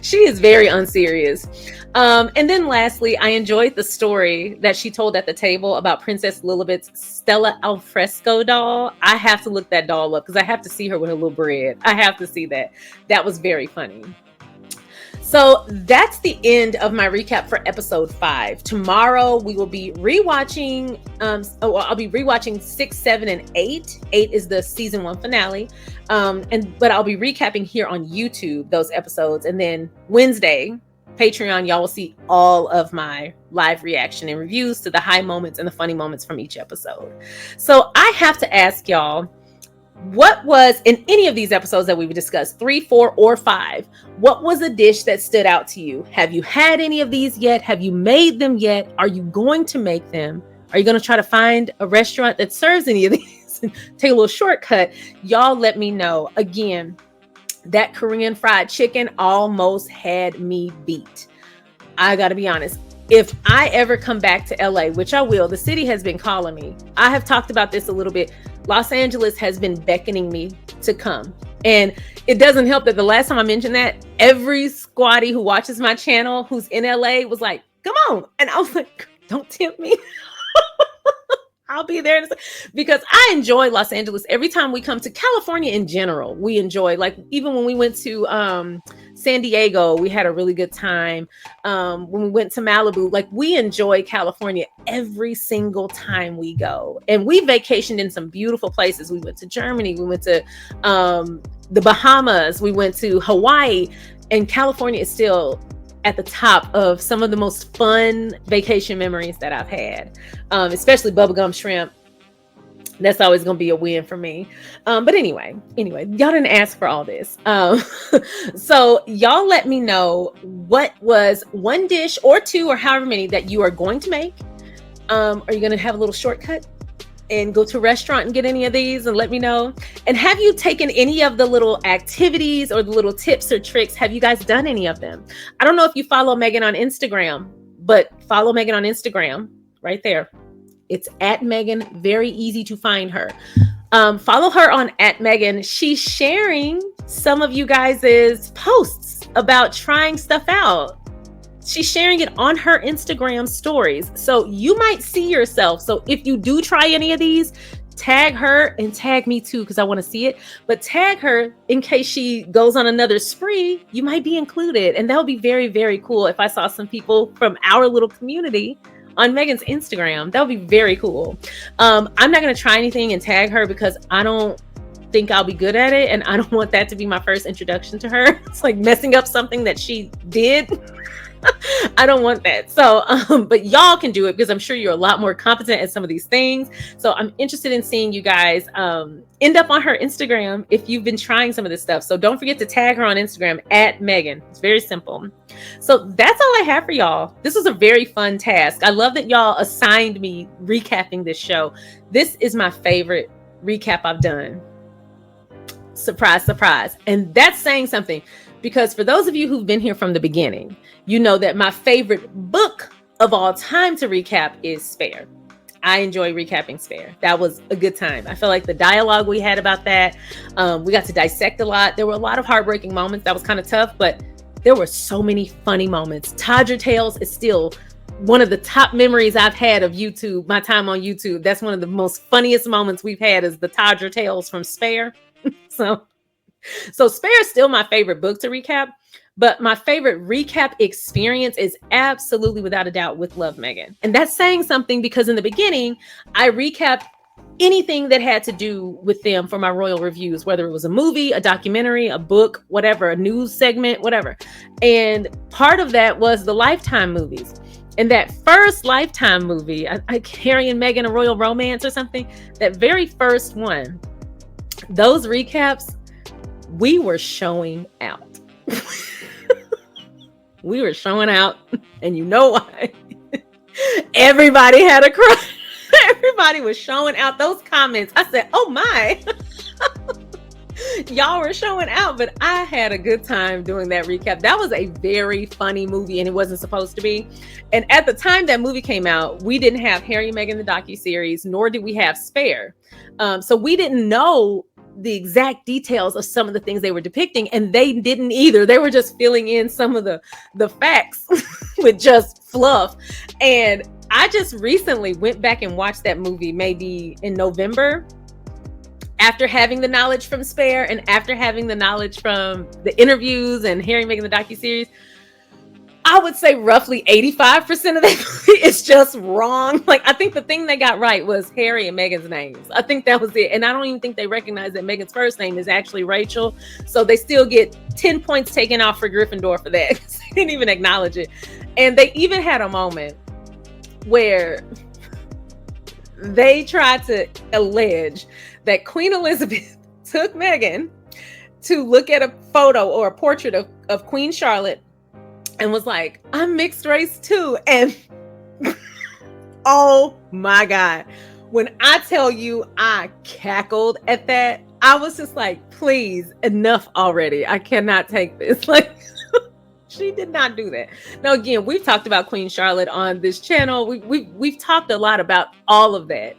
She is very unserious. And then lastly, I enjoyed the story that she told at the table about Princess Lilibet's Stella Alfresco doll. I have to look that doll up because I have to see her with her little bread. I have to see that. That was very funny. So that's the end of my recap for episode 5. Tomorrow we will be rewatching. I'll be rewatching 6, 7, and 8. 8 is the season 1 finale. But I'll be recapping here on YouTube those episodes, and then Wednesday, Patreon, y'all will see all of my live reaction and reviews to the high moments and the funny moments from each episode. So I have to ask y'all, what was in any of these episodes that we've discussed, 3, 4, or 5, what was a dish that stood out to you? Have you had any of these yet? Have you made them yet? Are you going to make them? Are you going to try to find a restaurant that serves any of these? Take a little shortcut. Y'all let me know. Again, that Korean fried chicken almost had me beat. I got to be honest. If I ever come back to LA, which I will, the city has been calling me. I have talked about this a little bit. Los Angeles has been beckoning me to come. And it doesn't help that the last time I mentioned that, every squatty who watches my channel who's in LA was like, Come on. And I was like, don't tempt me. I'll be there because I enjoy Los Angeles. Every time we come to California in general, we enjoy, like, even when we went to San Diego, we had a really good time. When we went to Malibu, like, we enjoy California every single time we go. And we vacationed in some beautiful places. We went to Germany, we went to the Bahamas, we went to Hawaii, and California is still at the top of some of the most fun vacation memories that I've had, especially bubblegum shrimp. That's always going to be a win for me. But anyway, y'all didn't ask for all this. So y'all let me know what was one dish or two or however many that you are going to make. Are you going to have a little shortcut and go to a restaurant and get any of these and let me know? And have you taken any of the little activities or the little tips or tricks? Have you guys done any of them? I don't know if you follow Meghan on Instagram, but follow Meghan on Instagram right there. It's at Meghan. Very easy to find her. Follow her on at Meghan. She's sharing some of you guys' posts about trying stuff out. She's sharing it on her Instagram stories. So you might see yourself. So if you do try any of these, tag her and tag me too, because I want to see it. But tag her in case she goes on another spree. You might be included. And that would be very, very cool if I saw some people from our little community on Meghan's Instagram. That would be very cool. I'm not going to try anything and tag her because I don't think I'll be good at it. And I don't want that to be my first introduction to her. It's like messing up something that she did. I don't want that. So, but y'all can do it because I'm sure you're a lot more competent at some of these things. So I'm interested in seeing you guys end up on her Instagram if you've been trying some of this stuff. So don't forget to tag her on Instagram at Meghan. It's very simple. So that's all I have for y'all. This was a very fun task. I love that y'all assigned me recapping this show. This is my favorite recap I've done. Surprise, surprise. And that's saying something, because for those of you who've been here from the beginning, you know that my favorite book of all time to recap is Spare. I enjoy recapping Spare. That was a good time. I feel like the dialogue we had about that, we got to dissect a lot. There were a lot of heartbreaking moments. That was kind of tough, but there were so many funny moments. Todger Tales is still one of the top memories I've had of YouTube, my time on YouTube. That's one of the most funniest moments we've had, is the Todger Tales from Spare. So Spare is still my favorite book to recap, but my favorite recap experience is absolutely, without a doubt, with Love, Meghan. And that's saying something, because in the beginning, I recapped anything that had to do with them for my royal reviews, whether it was a movie, a documentary, a book, whatever, a news segment, whatever. And part of that was the Lifetime movies. And that first Lifetime movie, Harry and Meghan, A Royal Romance or something, that very first one, those recaps, we were showing out. We were showing out, and you know why? Everybody had a crush. Everybody was showing out. Those comments, I said, oh my. Y'all were showing out, but I had a good time doing that recap. That was a very funny movie, and it wasn't supposed to be. And at the time that movie came out, we didn't have Harry and Meghan the docuseries, nor did we have Spare. So we didn't know the exact details of some of the things they were depicting, and they didn't either. They were just filling in some of the facts with just fluff. And I just recently went back and watched that movie, maybe in November, after having the knowledge from Spare and after having the knowledge from the interviews and Harry and Meghan the docuseries. I would say roughly 85% of that movie is just wrong. Like, I think the thing they got right was Harry and Meghan's names. I think that was it. And I don't even think they recognize that Meghan's first name is actually Rachel. So they still get 10 points taken off for Gryffindor for that. They didn't even acknowledge it. And they even had a moment where they tried to allege that Queen Elizabeth took Meghan to look at a photo or a portrait of Queen Charlotte and was like, I'm mixed race too. And oh my God, when I tell you I cackled at that, I was just like, please, enough already. I cannot take this. Like, she did not do that. Now, again, we've talked about Queen Charlotte on this channel. We've talked a lot about all of that.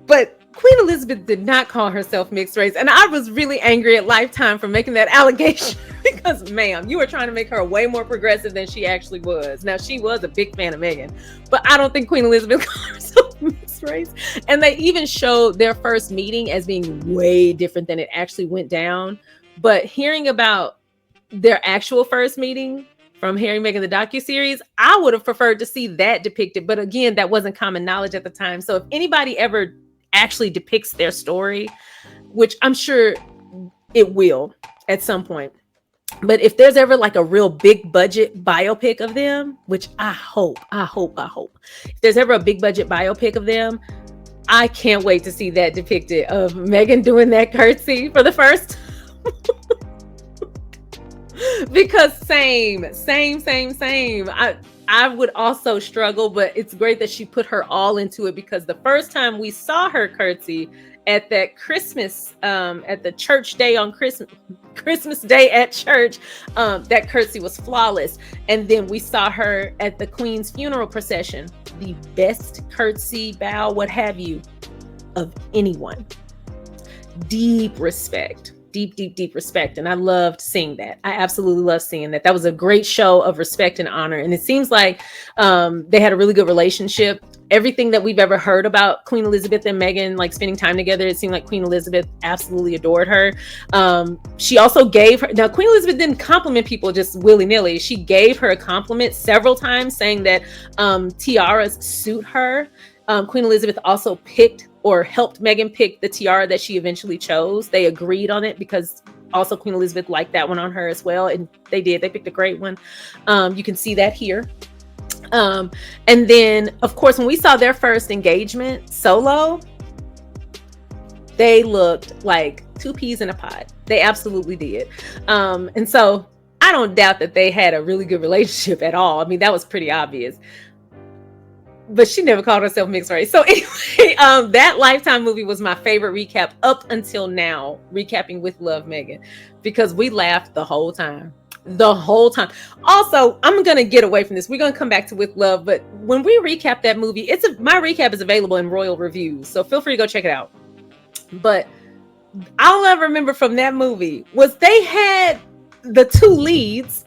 But Queen Elizabeth did not call herself mixed race. And I was really angry at Lifetime for making that allegation because, ma'am, you were trying to make her way more progressive than she actually was. Now, she was a big fan of Meghan, but I don't think Queen Elizabeth called herself mixed race. And they even showed their first meeting as being way different than it actually went down. But hearing about their actual first meeting from Harry and Meghan, the docuseries, I would have preferred to see that depicted. But again, that wasn't common knowledge at the time. So if anybody ever actually depicts their story, which I'm sure it will at some point, but if there's ever like a real big budget biopic of them, which I hope, if there's ever a big budget biopic of them, I can't wait to see that depicted of Meghan doing that curtsy for the first because same. I would also struggle, but it's great that she put her all into it, because the first time we saw her curtsy at that Christmas, at the church day on Christmas Day at church, that curtsy was flawless. And then we saw her at the Queen's funeral procession, the best curtsy, bow, what have you, of anyone. Deep respect. Deep respect. And I loved seeing that. I absolutely loved seeing that. That was a great show of respect and honor. And it seems like they had a really good relationship. Everything that we've ever heard about Queen Elizabeth and Meghan, like spending time together, it seemed like Queen Elizabeth absolutely adored her. She also gave her, now Queen Elizabeth didn't compliment people just willy-nilly. She gave her a compliment several times, saying that tiaras suit her. Queen Elizabeth also picked or helped Meghan pick the tiara that she eventually chose. They agreed on it because also Queen Elizabeth liked that one on her as well. And they picked a great one. You can see that here. And then of course, when we saw their first engagement solo, they looked like two peas in a pod. They absolutely did. And so I don't doubt that they had a really good relationship at all. I mean, that was pretty obvious. But she never called herself mixed race. So anyway, that Lifetime movie was my favorite recap up until now, recapping With Love, Meghan, because we laughed the whole time. Also, I'm going to get away from this. We're going to come back to With Love. But when we recap that movie, my recap is available in Royal Reviews. So feel free to go check it out. But all I remember from that movie was they had the two leads.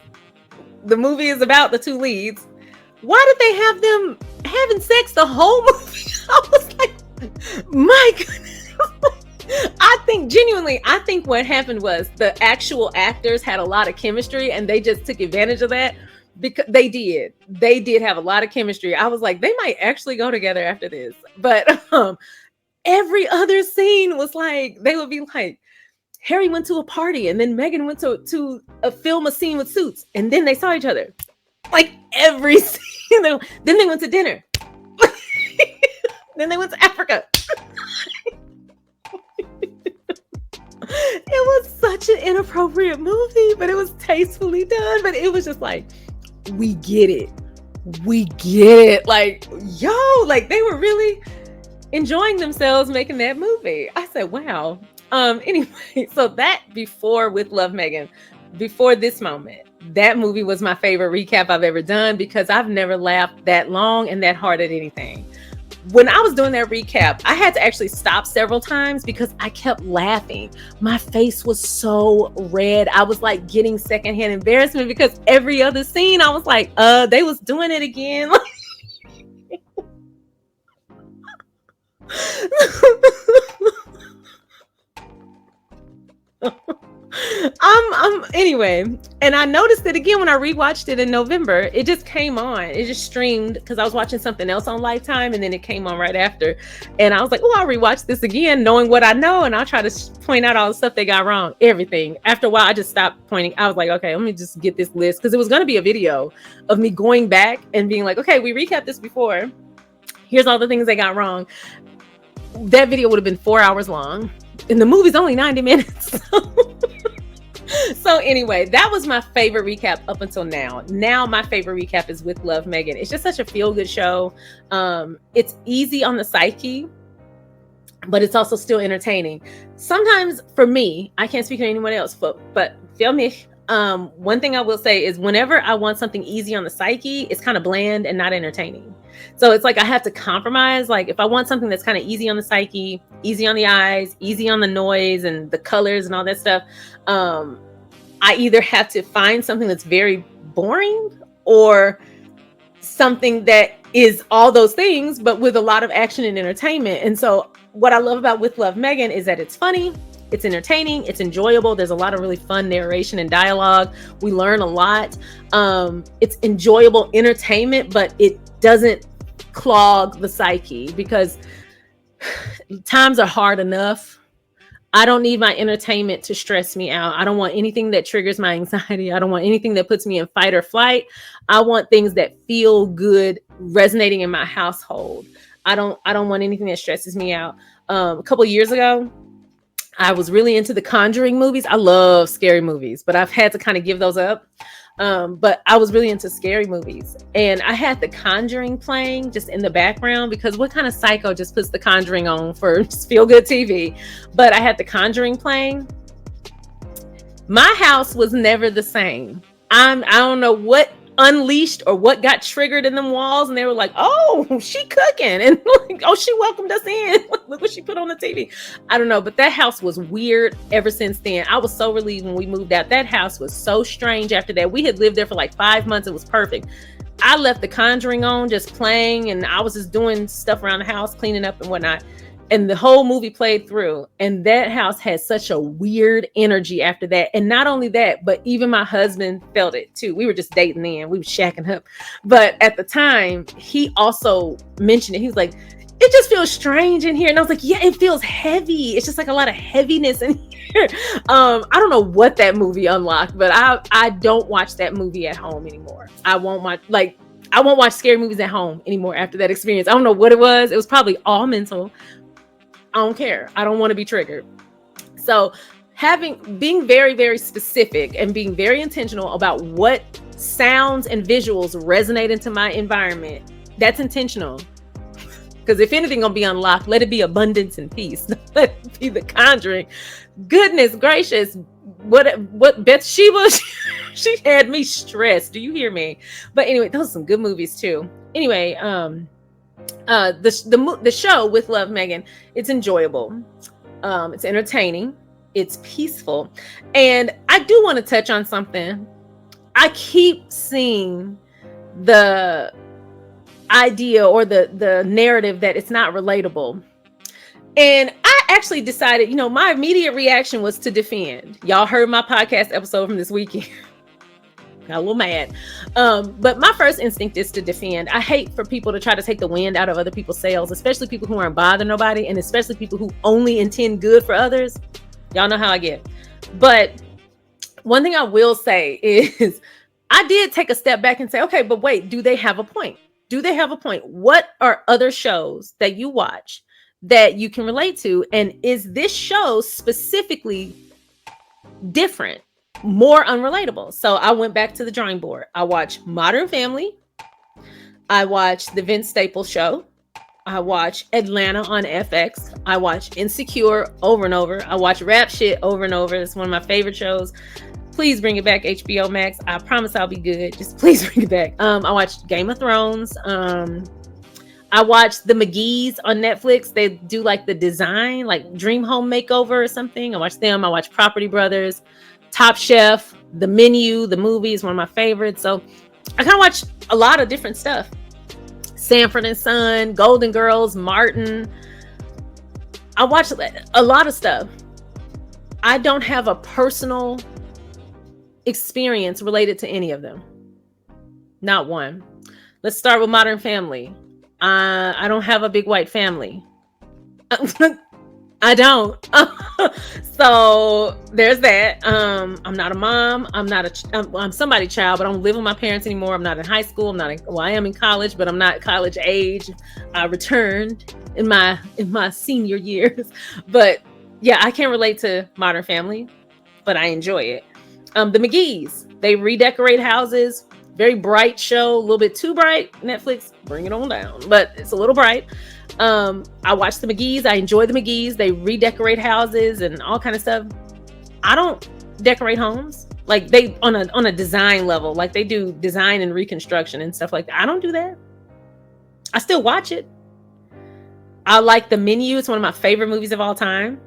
The movie is about the two leads. Why did they have them having sex the whole movie? I was like, my goodness. I think what happened was the actual actors had a lot of chemistry and they just took advantage of that, because they did have a lot of chemistry. I was like, they might actually go together after this. But every other scene was like, they would be like, Harry went to a party and then Meghan went to film a scene with Suits and then they saw each other. Like every scene. Then they went to dinner. Then they went to Africa. It was such an inappropriate movie, but it was tastefully done. But it was just like, we get it. Like, like they were really enjoying themselves making that movie. I said, wow. Anyway, so that before With Love, Meghan, before this moment, that movie was my favorite recap I've ever done, because I've never laughed that long and that hard at anything. When I was doing that recap, I had to actually stop several times because I kept laughing. My face was so red. I was like getting secondhand embarrassment because every other scene I was like, they was doing it again. Anyway, and I noticed it again when I rewatched it in November. It just came on. It just streamed because I was watching something else on Lifetime, and then it came on right after. And I was like, oh, I'll rewatch this again, knowing what I know, and I'll try to point out all the stuff they got wrong, everything. After a while, I just stopped pointing. I was like, okay, let me just get this list, because it was going to be a video of me going back and being like, okay, we recapped this before. Here's all the things they got wrong. That video would have been 4 hours long, and the movie's only 90 minutes. So anyway, that was my favorite recap up until now. Now my favorite recap is With Love, Meghan. It's just such a feel-good show. It's easy on the psyche, but it's also still entertaining. Sometimes for me, I can't speak to anyone else, but for me, One thing I will say is whenever I want something easy on the psyche, it's kind of bland and not entertaining. So it's like I have to compromise. Like if I want something that's kind of easy on the psyche, easy on the eyes, easy on the noise and the colors and all that stuff, I either have to find something that's very boring or something that is all those things, but with a lot of action and entertainment. And so what I love about With Love Meghan is that it's funny, it's entertaining, it's enjoyable. There's a lot of really fun narration and dialogue. We learn a lot. It's enjoyable entertainment, but it doesn't clog the psyche because times are hard enough. I don't need my entertainment to stress me out. I don't want anything that triggers my anxiety. I don't want anything that puts me in fight or flight. I want things that feel good resonating in my household. I don't want anything that stresses me out. A couple of years ago, I was really into the Conjuring movies. I love scary movies, but I've had to kind of give those up. But I was really into scary movies, and I had the Conjuring playing just in the background because what kind of psycho just puts the Conjuring on for feel good TV? But I had the Conjuring playing. My house was never the same. I don't know what unleashed or what got triggered in them walls, and they were like, oh, she cooking, and like, oh, she welcomed us in. Look what she put on the TV. I don't know, but that house was weird ever since then. I was so relieved when we moved out. That house was so strange after that. We had lived there for like 5 months. It was perfect. I left the Conjuring on just playing, and I was just doing stuff around the house, cleaning up and whatnot. And the whole movie played through, and that house had such a weird energy after that. And not only that, but even my husband felt it too. We were just dating then. We were shacking up. But at the time, he also mentioned it. He was like, it just feels strange in here. And I was like, yeah, it feels heavy. It's just like a lot of heaviness in here. I don't know what that movie unlocked, but I don't watch that movie at home anymore. I won't watch scary movies at home anymore after that experience. I don't know what it was. It was probably all mental. I don't care. I don't want to be triggered. So being very, very specific and being very intentional about what sounds and visuals resonate into my environment, that's intentional. Because if anything gonna be unlocked, let it be abundance and peace. Let it be the Conjuring. Goodness gracious. What Bathsheba, she had me stressed. Do you hear me? But anyway, those are some good movies too. Anyway, the show With Love Meghan, it's enjoyable, it's entertaining, it's peaceful, and I do want to touch on something. I keep seeing the idea or the narrative that it's not relatable, and I actually decided, my immediate reaction was to defend. Y'all heard my podcast episode from this weekend. Got a little mad. But my first instinct is to defend. I hate for people to try to take the wind out of other people's sails, especially people who aren't bothering nobody, and especially people who only intend good for others. Y'all know how I get. But one thing I will say is I did take a step back and say, okay, but wait, do they have a point? Do they have a point? What are other shows that you watch that you can relate to? And is this show specifically different? More unrelatable? So I went back to the drawing board. I watched Modern Family. I watched The Vince Staples Show. I watched Atlanta on FX. I watched Insecure over and over. I watched Rap Shit over and over. It's one of my favorite shows. Please bring it back, HBO Max. I promise I'll be good. Just please bring it back. I watched Game of Thrones. I watched the McGee's on Netflix. They do like the design, like Dream Home Makeover or something. I watched them. I watched Property Brothers, Top Chef, The Menu, the movie is one of my favorites. So I kind of watch a lot of different stuff. Sanford and Son, Golden Girls, Martin. I watch a lot of stuff. I don't have a personal experience related to any of them. Not one. Let's start with Modern Family. I don't have a big white family. I don't. So there's that. I'm not a mom. I'm somebody's child, but I don't live with my parents anymore. I'm not in high school. I am in college, but I'm not college age. I returned in my senior years. But yeah, I can't relate to Modern Family, but I enjoy it. The McGee's, they redecorate houses. Very bright show, a little bit too bright. Netflix, bring it on down, but it's a little bright. I watch the McGee's. I enjoy the McGee's. They redecorate houses and all kind of stuff. I don't decorate homes. Like they on a design level, like they do design and reconstruction and stuff like that. I don't do that. I still watch it. I like The Menu. It's one of my favorite movies of all time.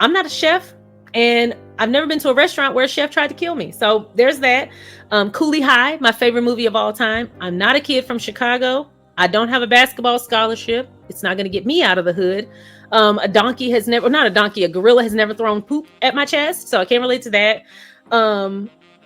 I'm not a chef, and I've never been to a restaurant where a chef tried to kill me. So there's that. Coolie High, my favorite movie of all time. I'm not a kid from Chicago. I don't have a basketball scholarship. It's not going to get me out of the hood. A gorilla has never thrown poop at my chest. So I can't relate to that.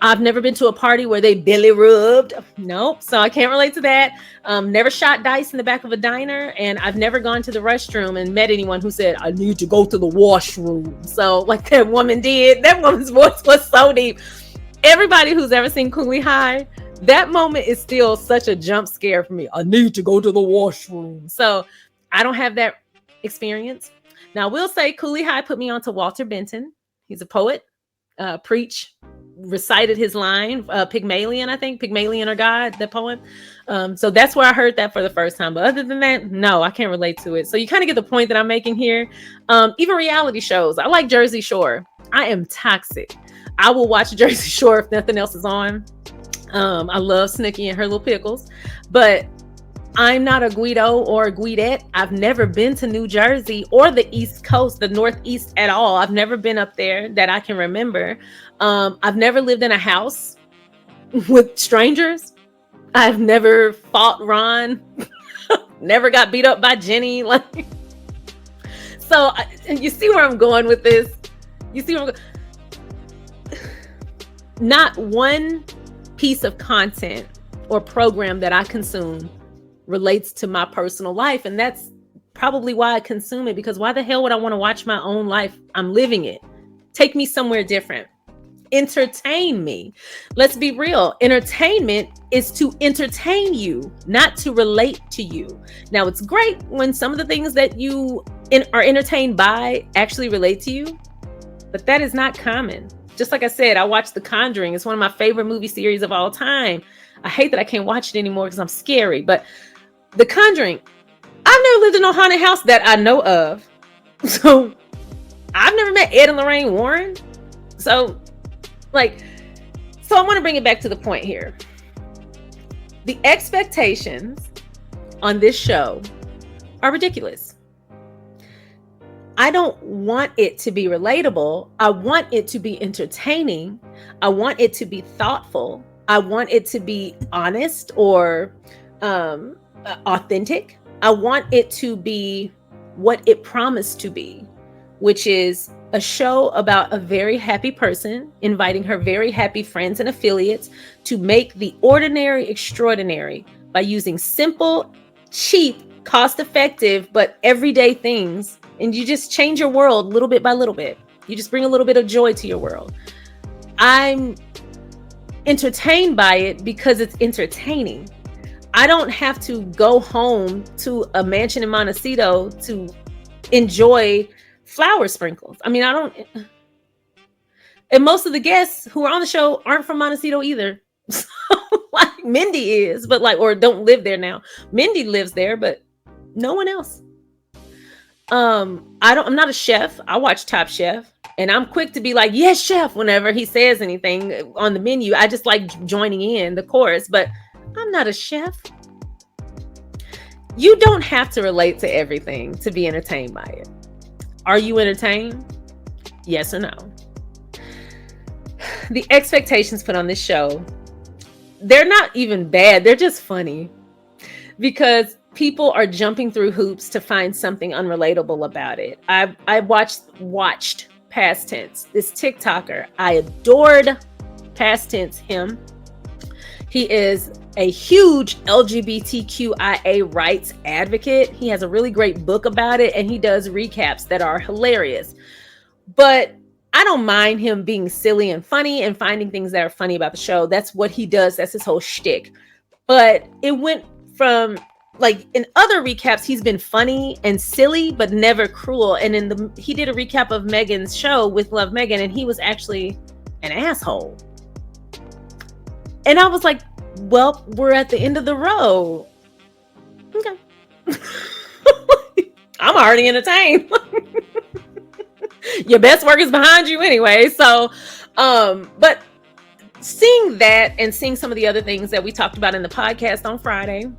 I've never been to a party where they belly rubbed. Nope. So I can't relate to that. Never shot dice in the back of a diner. And I've never gone to the restroom and met anyone who said, I need to go to the washroom. So like that woman did. That woman's voice was so deep. Everybody who's ever seen Coolie High, that moment is still such a jump scare for me. I need to go to the washroom. So I don't have that experience. Now, I will say Coolie High put me onto Walter Benton. He's a poet. Preach, recited his line, Pygmalion, I think, Pygmalion or God, the poem. So that's where I heard that for the first time. But other than that, no, I can't relate to it. So you kind of get the point that I'm making here. Even reality shows. I like Jersey Shore. I am toxic. I will watch Jersey Shore if nothing else is on. I love Snooki and her little pickles. But I'm not a Guido or a Guidette. I've never been to New Jersey or the East Coast, the Northeast at all. I've never been up there that I can remember. I've never lived in a house with strangers. I've never fought Ron. Never got beat up by Jenny. Like, so you see where I'm going with this? You see where I'm going? Not one piece of content or program that I consume relates to my personal life. And that's probably why I consume it, because why the hell would I want to watch my own life? I'm living it. Take me somewhere different. Entertain me. Let's be real. Entertainment is to entertain you, not to relate to you. Now, it's great when some of the things that you are entertained by actually relate to you, but that is not common. Just like I said, I watched The Conjuring. It's one of my favorite movie series of all time. I hate that I can't watch it anymore because I'm scary, but The Conjuring, I've never lived in no haunted house that I know of. So I've never met Ed and Lorraine Warren. So I want to bring it back to the point here. The expectations on this show are ridiculous. I don't want it to be relatable. I want it to be entertaining. I want it to be thoughtful. I want it to be honest or authentic. I want it to be what it promised to be, which is a show about a very happy person inviting her very happy friends and affiliates to make the ordinary extraordinary by using simple, cheap, cost-effective, but everyday things. And you just change your world little bit by little bit. You just bring a little bit of joy to your world. I'm entertained by it because it's entertaining. I don't have to go home to a mansion in Montecito to enjoy flower sprinkles. I mean, I don't. And most of the guests who are on the show aren't from Montecito either. So, like Mindy is, but or don't live there now. Mindy lives there, but no one else. I'm not a chef. I watch Top Chef, and I'm quick to be like, yes, chef, whenever he says anything on the menu. I just like joining in the chorus, but I'm not a chef. You don't have to relate to everything to be entertained by it. Are you entertained? Yes or no? The expectations put on this show, they're not even bad. They're just funny because people are jumping through hoops to find something unrelatable about it. I watched past tense, this TikToker. I adored past tense him. He is a huge LGBTQIA rights advocate. He has a really great book about it, and he does recaps that are hilarious. But I don't mind him being silly and funny and finding things that are funny about the show. That's what he does. That's his whole shtick. But it went from, in other recaps, he's been funny and silly, but never cruel. And he did a recap of Meghan's show with Love Meghan, and he was actually an asshole. And I was like, well, we're at the end of the road. Okay. I'm already entertained. Your best work is behind you anyway. So But seeing that and seeing some of the other things that we talked about in the podcast on Friday,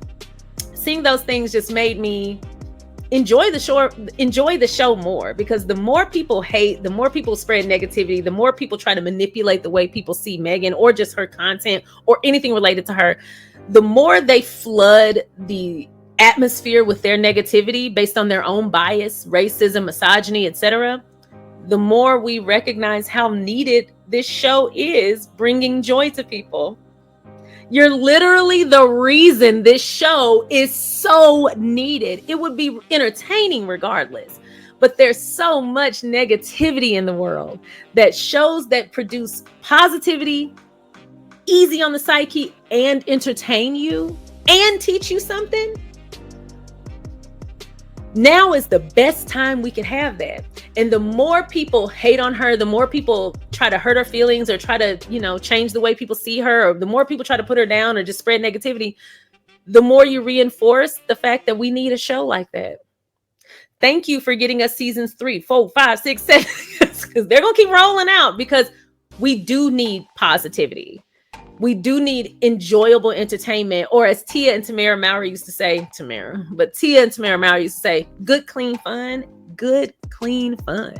seeing those things just made me enjoy the show more, because the more people hate, the more people spread negativity, the more people try to manipulate the way people see Meghan or just her content or anything related to her, the more they flood the atmosphere with their negativity based on their own bias, racism, misogyny, etc., the more we recognize how needed this show is bringing joy to people. You're literally the reason this show is so needed. It would be entertaining regardless, but there's so much negativity in the world that shows that produce positivity, easy on the psyche, and entertain you and teach you something. Now is the best time we could have that. And the more people hate on her, the more people try to hurt her feelings or try to, change the way people see her, or the more people try to put her down or just spread negativity, the more you reinforce the fact that we need a show like that. Thank you for getting us seasons 3, 4, 5, 6, 7, because they're going to keep rolling out, because we do need positivity. We do need enjoyable entertainment, or as Tia and Tamara Mowry used to say, Tia and Tamara Mowry used to say, good, clean fun. Good, clean fun.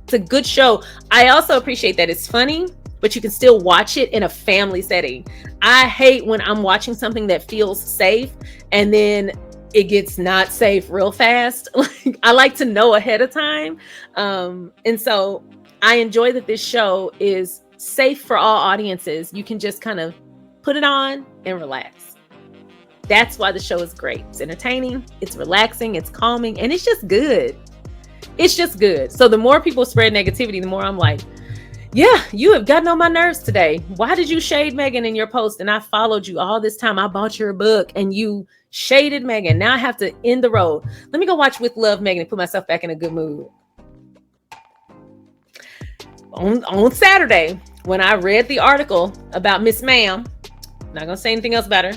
It's a good show. I also appreciate that it's funny, but you can still watch it in a family setting. I hate when I'm watching something that feels safe and then it gets not safe real fast. I like to know ahead of time. And so I enjoy that this show is safe for all audiences. You can just kind of put it on and relax. That's why the show is great. It's entertaining, it's relaxing, it's calming, and it's just good. It's just good. So the more people spread negativity, the more I'm like, yeah, you have gotten on my nerves today. Why did you shade Meghan in your post? And I followed you all this time. I bought your book and you shaded Meghan. Now I have to end the road. Let me go watch With Love, Meghan, and put myself back in a good mood. On Saturday, when I read the article about Miss Ma'am, not going to say anything else about her,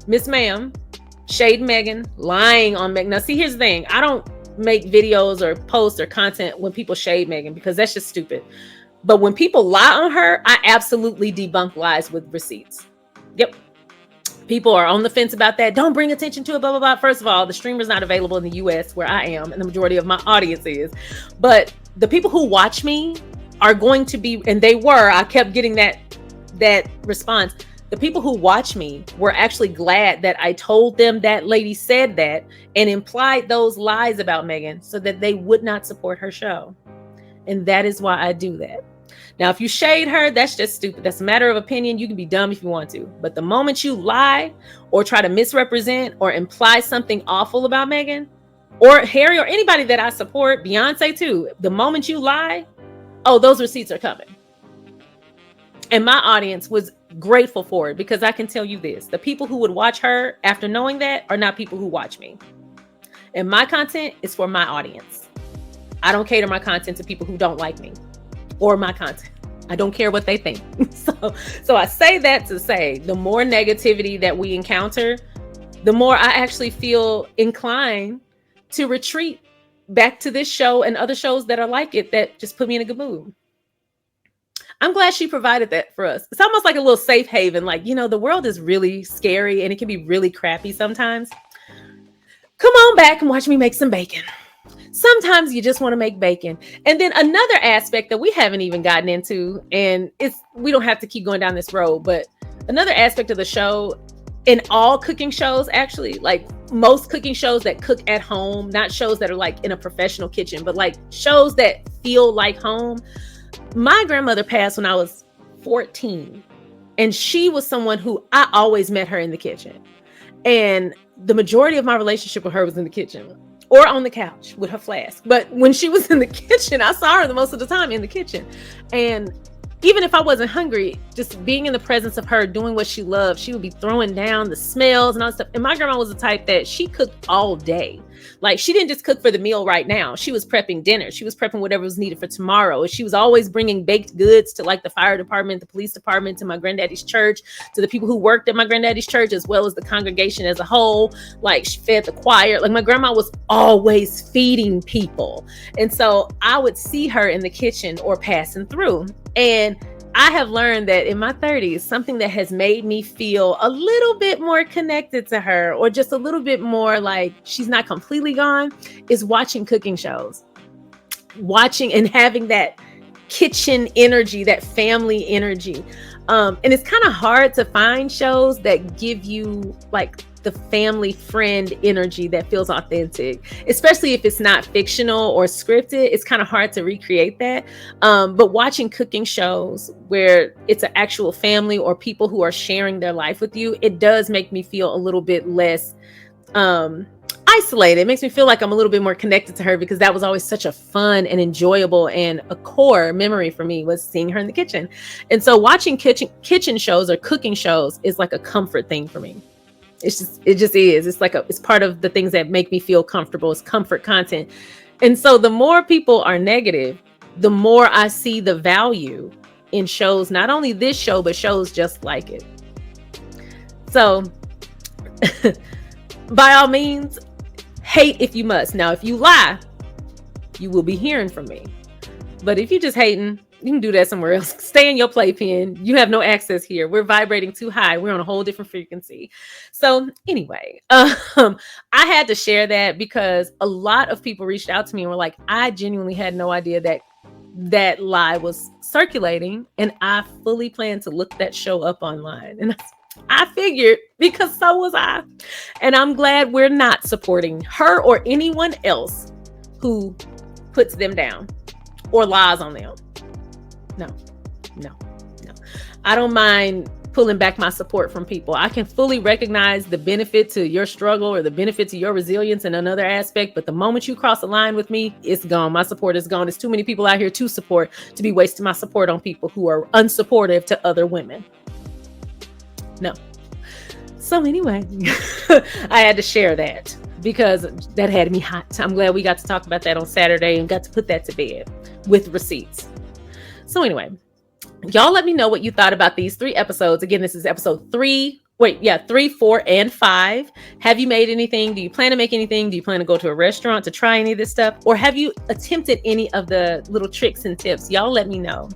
Miss Ma'am shade Meghan, lying on Meghan. Now, see, here's the thing. I don't make videos or posts or content when people shade Meghan, because that's just stupid. But when people lie on her, I absolutely debunk lies with receipts. Yep. People are on the fence about that. Don't bring attention to it, blah, blah, blah. First of all, the streamer's not available in the US where I am, and the majority of my audience is. But the people who watch me are going to be, and they were, I kept getting that response. The people who watch me were actually glad that I told them that lady said that and implied those lies about Meghan so that they would not support her show. And that is why I do that. Now, if you shade her, that's just stupid. That's a matter of opinion. You can be dumb if you want to. But the moment you lie or try to misrepresent or imply something awful about Meghan or Harry or anybody that I support, Beyonce too, the moment you lie, oh, those receipts are coming. And my audience was grateful for it, because I can tell you this, the people who would watch her after knowing that are not people who watch me. And my content is for my audience. I don't cater my content to people who don't like me or my content. I don't care what they think. So I say that to say, the more negativity that we encounter, the more I actually feel inclined to retreat back to this show and other shows that are like it, that just put me in a good mood. I'm glad she provided that for us. It's almost like a little safe haven. Like, the world is really scary and it can be really crappy sometimes. Come on back and watch me make some bacon. Sometimes you just want to make bacon. And then another aspect that we haven't even gotten into, and we don't have to keep going down this road, but another aspect of the show, in all cooking shows, actually, like most cooking shows that cook at home, not shows that are like in a professional kitchen, but like shows that feel like home. My grandmother passed when I was 14, and she was someone who I always met her in the kitchen. And the majority of my relationship with her was in the kitchen or on the couch with her flask. But when she was in the kitchen, I saw her the most of the time in the kitchen. And even if I wasn't hungry, just being in the presence of her, doing what she loved, she would be throwing down the smells and all that stuff. And my grandma was the type that she cooked all day. Like, she didn't just cook for the meal right now. She was prepping dinner. She was prepping whatever was needed for tomorrow. She was always bringing baked goods to like the fire department, the police department, to my granddaddy's church, to the people who worked at my granddaddy's church, as well as the congregation as a whole. Like, she fed the choir. Like, my grandma was always feeding people. And so I would see her in the kitchen or passing through. And I have learned that in my 30s, something that has made me feel a little bit more connected to her, or just a little bit more like she's not completely gone, is watching cooking shows. Watching and having that kitchen energy, that family energy. And it's kind of hard to find shows that give you like the family friend energy that feels authentic, especially if it's not fictional or scripted. It's kind of hard to recreate that. But watching cooking shows where it's an actual family or people who are sharing their life with you, it does make me feel a little bit less isolated. It makes me feel like I'm a little bit more connected to her, because that was always such a fun and enjoyable and a core memory for me, was seeing her in the kitchen. And so watching kitchen shows or cooking shows is like a comfort thing for me. It just is. It's like it's part of the things that make me feel comfortable. It's comfort content. And so the more people are negative, the more I see the value in shows, not only this show, but shows just like it. So by all means, hate if you must. Now, if you lie, you will be hearing from me. But if you're just hating, you can do that somewhere else. Stay in your playpen. You have no access here. We're vibrating too high. We're on a whole different frequency. So anyway, I had to share that because a lot of people reached out to me and were like, I genuinely had no idea that lie was circulating. And I fully plan to look that show up online. And I figured, because so was I. And I'm glad we're not supporting her or anyone else who puts them down or lies on them. No. I don't mind pulling back my support from people. I can fully recognize the benefit to your struggle or the benefit to your resilience in another aspect. But the moment you cross a line with me, it's gone. My support is gone. There's too many people out here to support, to be wasting my support on people who are unsupportive to other women. No. So anyway, I had to share that because that had me hot. I'm glad we got to talk about that on Saturday and got to put that to bed with receipts. So anyway, y'all let me know what you thought about these 3 episodes. Again, this is episode 3, 4, and 5. Have you made anything? Do you plan to make anything? Do you plan to go to a restaurant to try any of this stuff? Or have you attempted any of the little tricks and tips? Y'all let me know.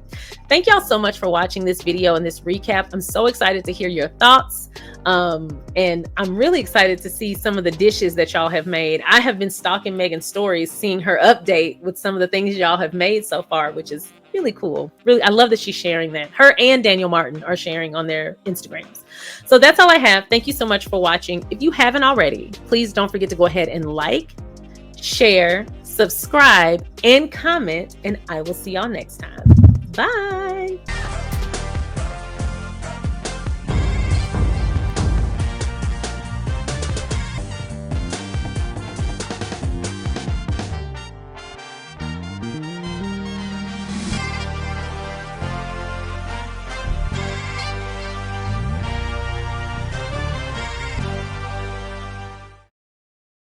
Thank y'all so much for watching this video and this recap. I'm so excited to hear your thoughts. And I'm really excited to see some of the dishes that y'all have made. I have been stalking Meghan's stories, seeing her update with some of the things y'all have made so far, which is really cool. Really, I love that she's sharing that. Her and Daniel Martin are sharing on their Instagrams. So that's all I have. Thank you so much for watching. If you haven't already, please don't forget to go ahead and like, share, subscribe, and comment, and I will see y'all next time. Bye.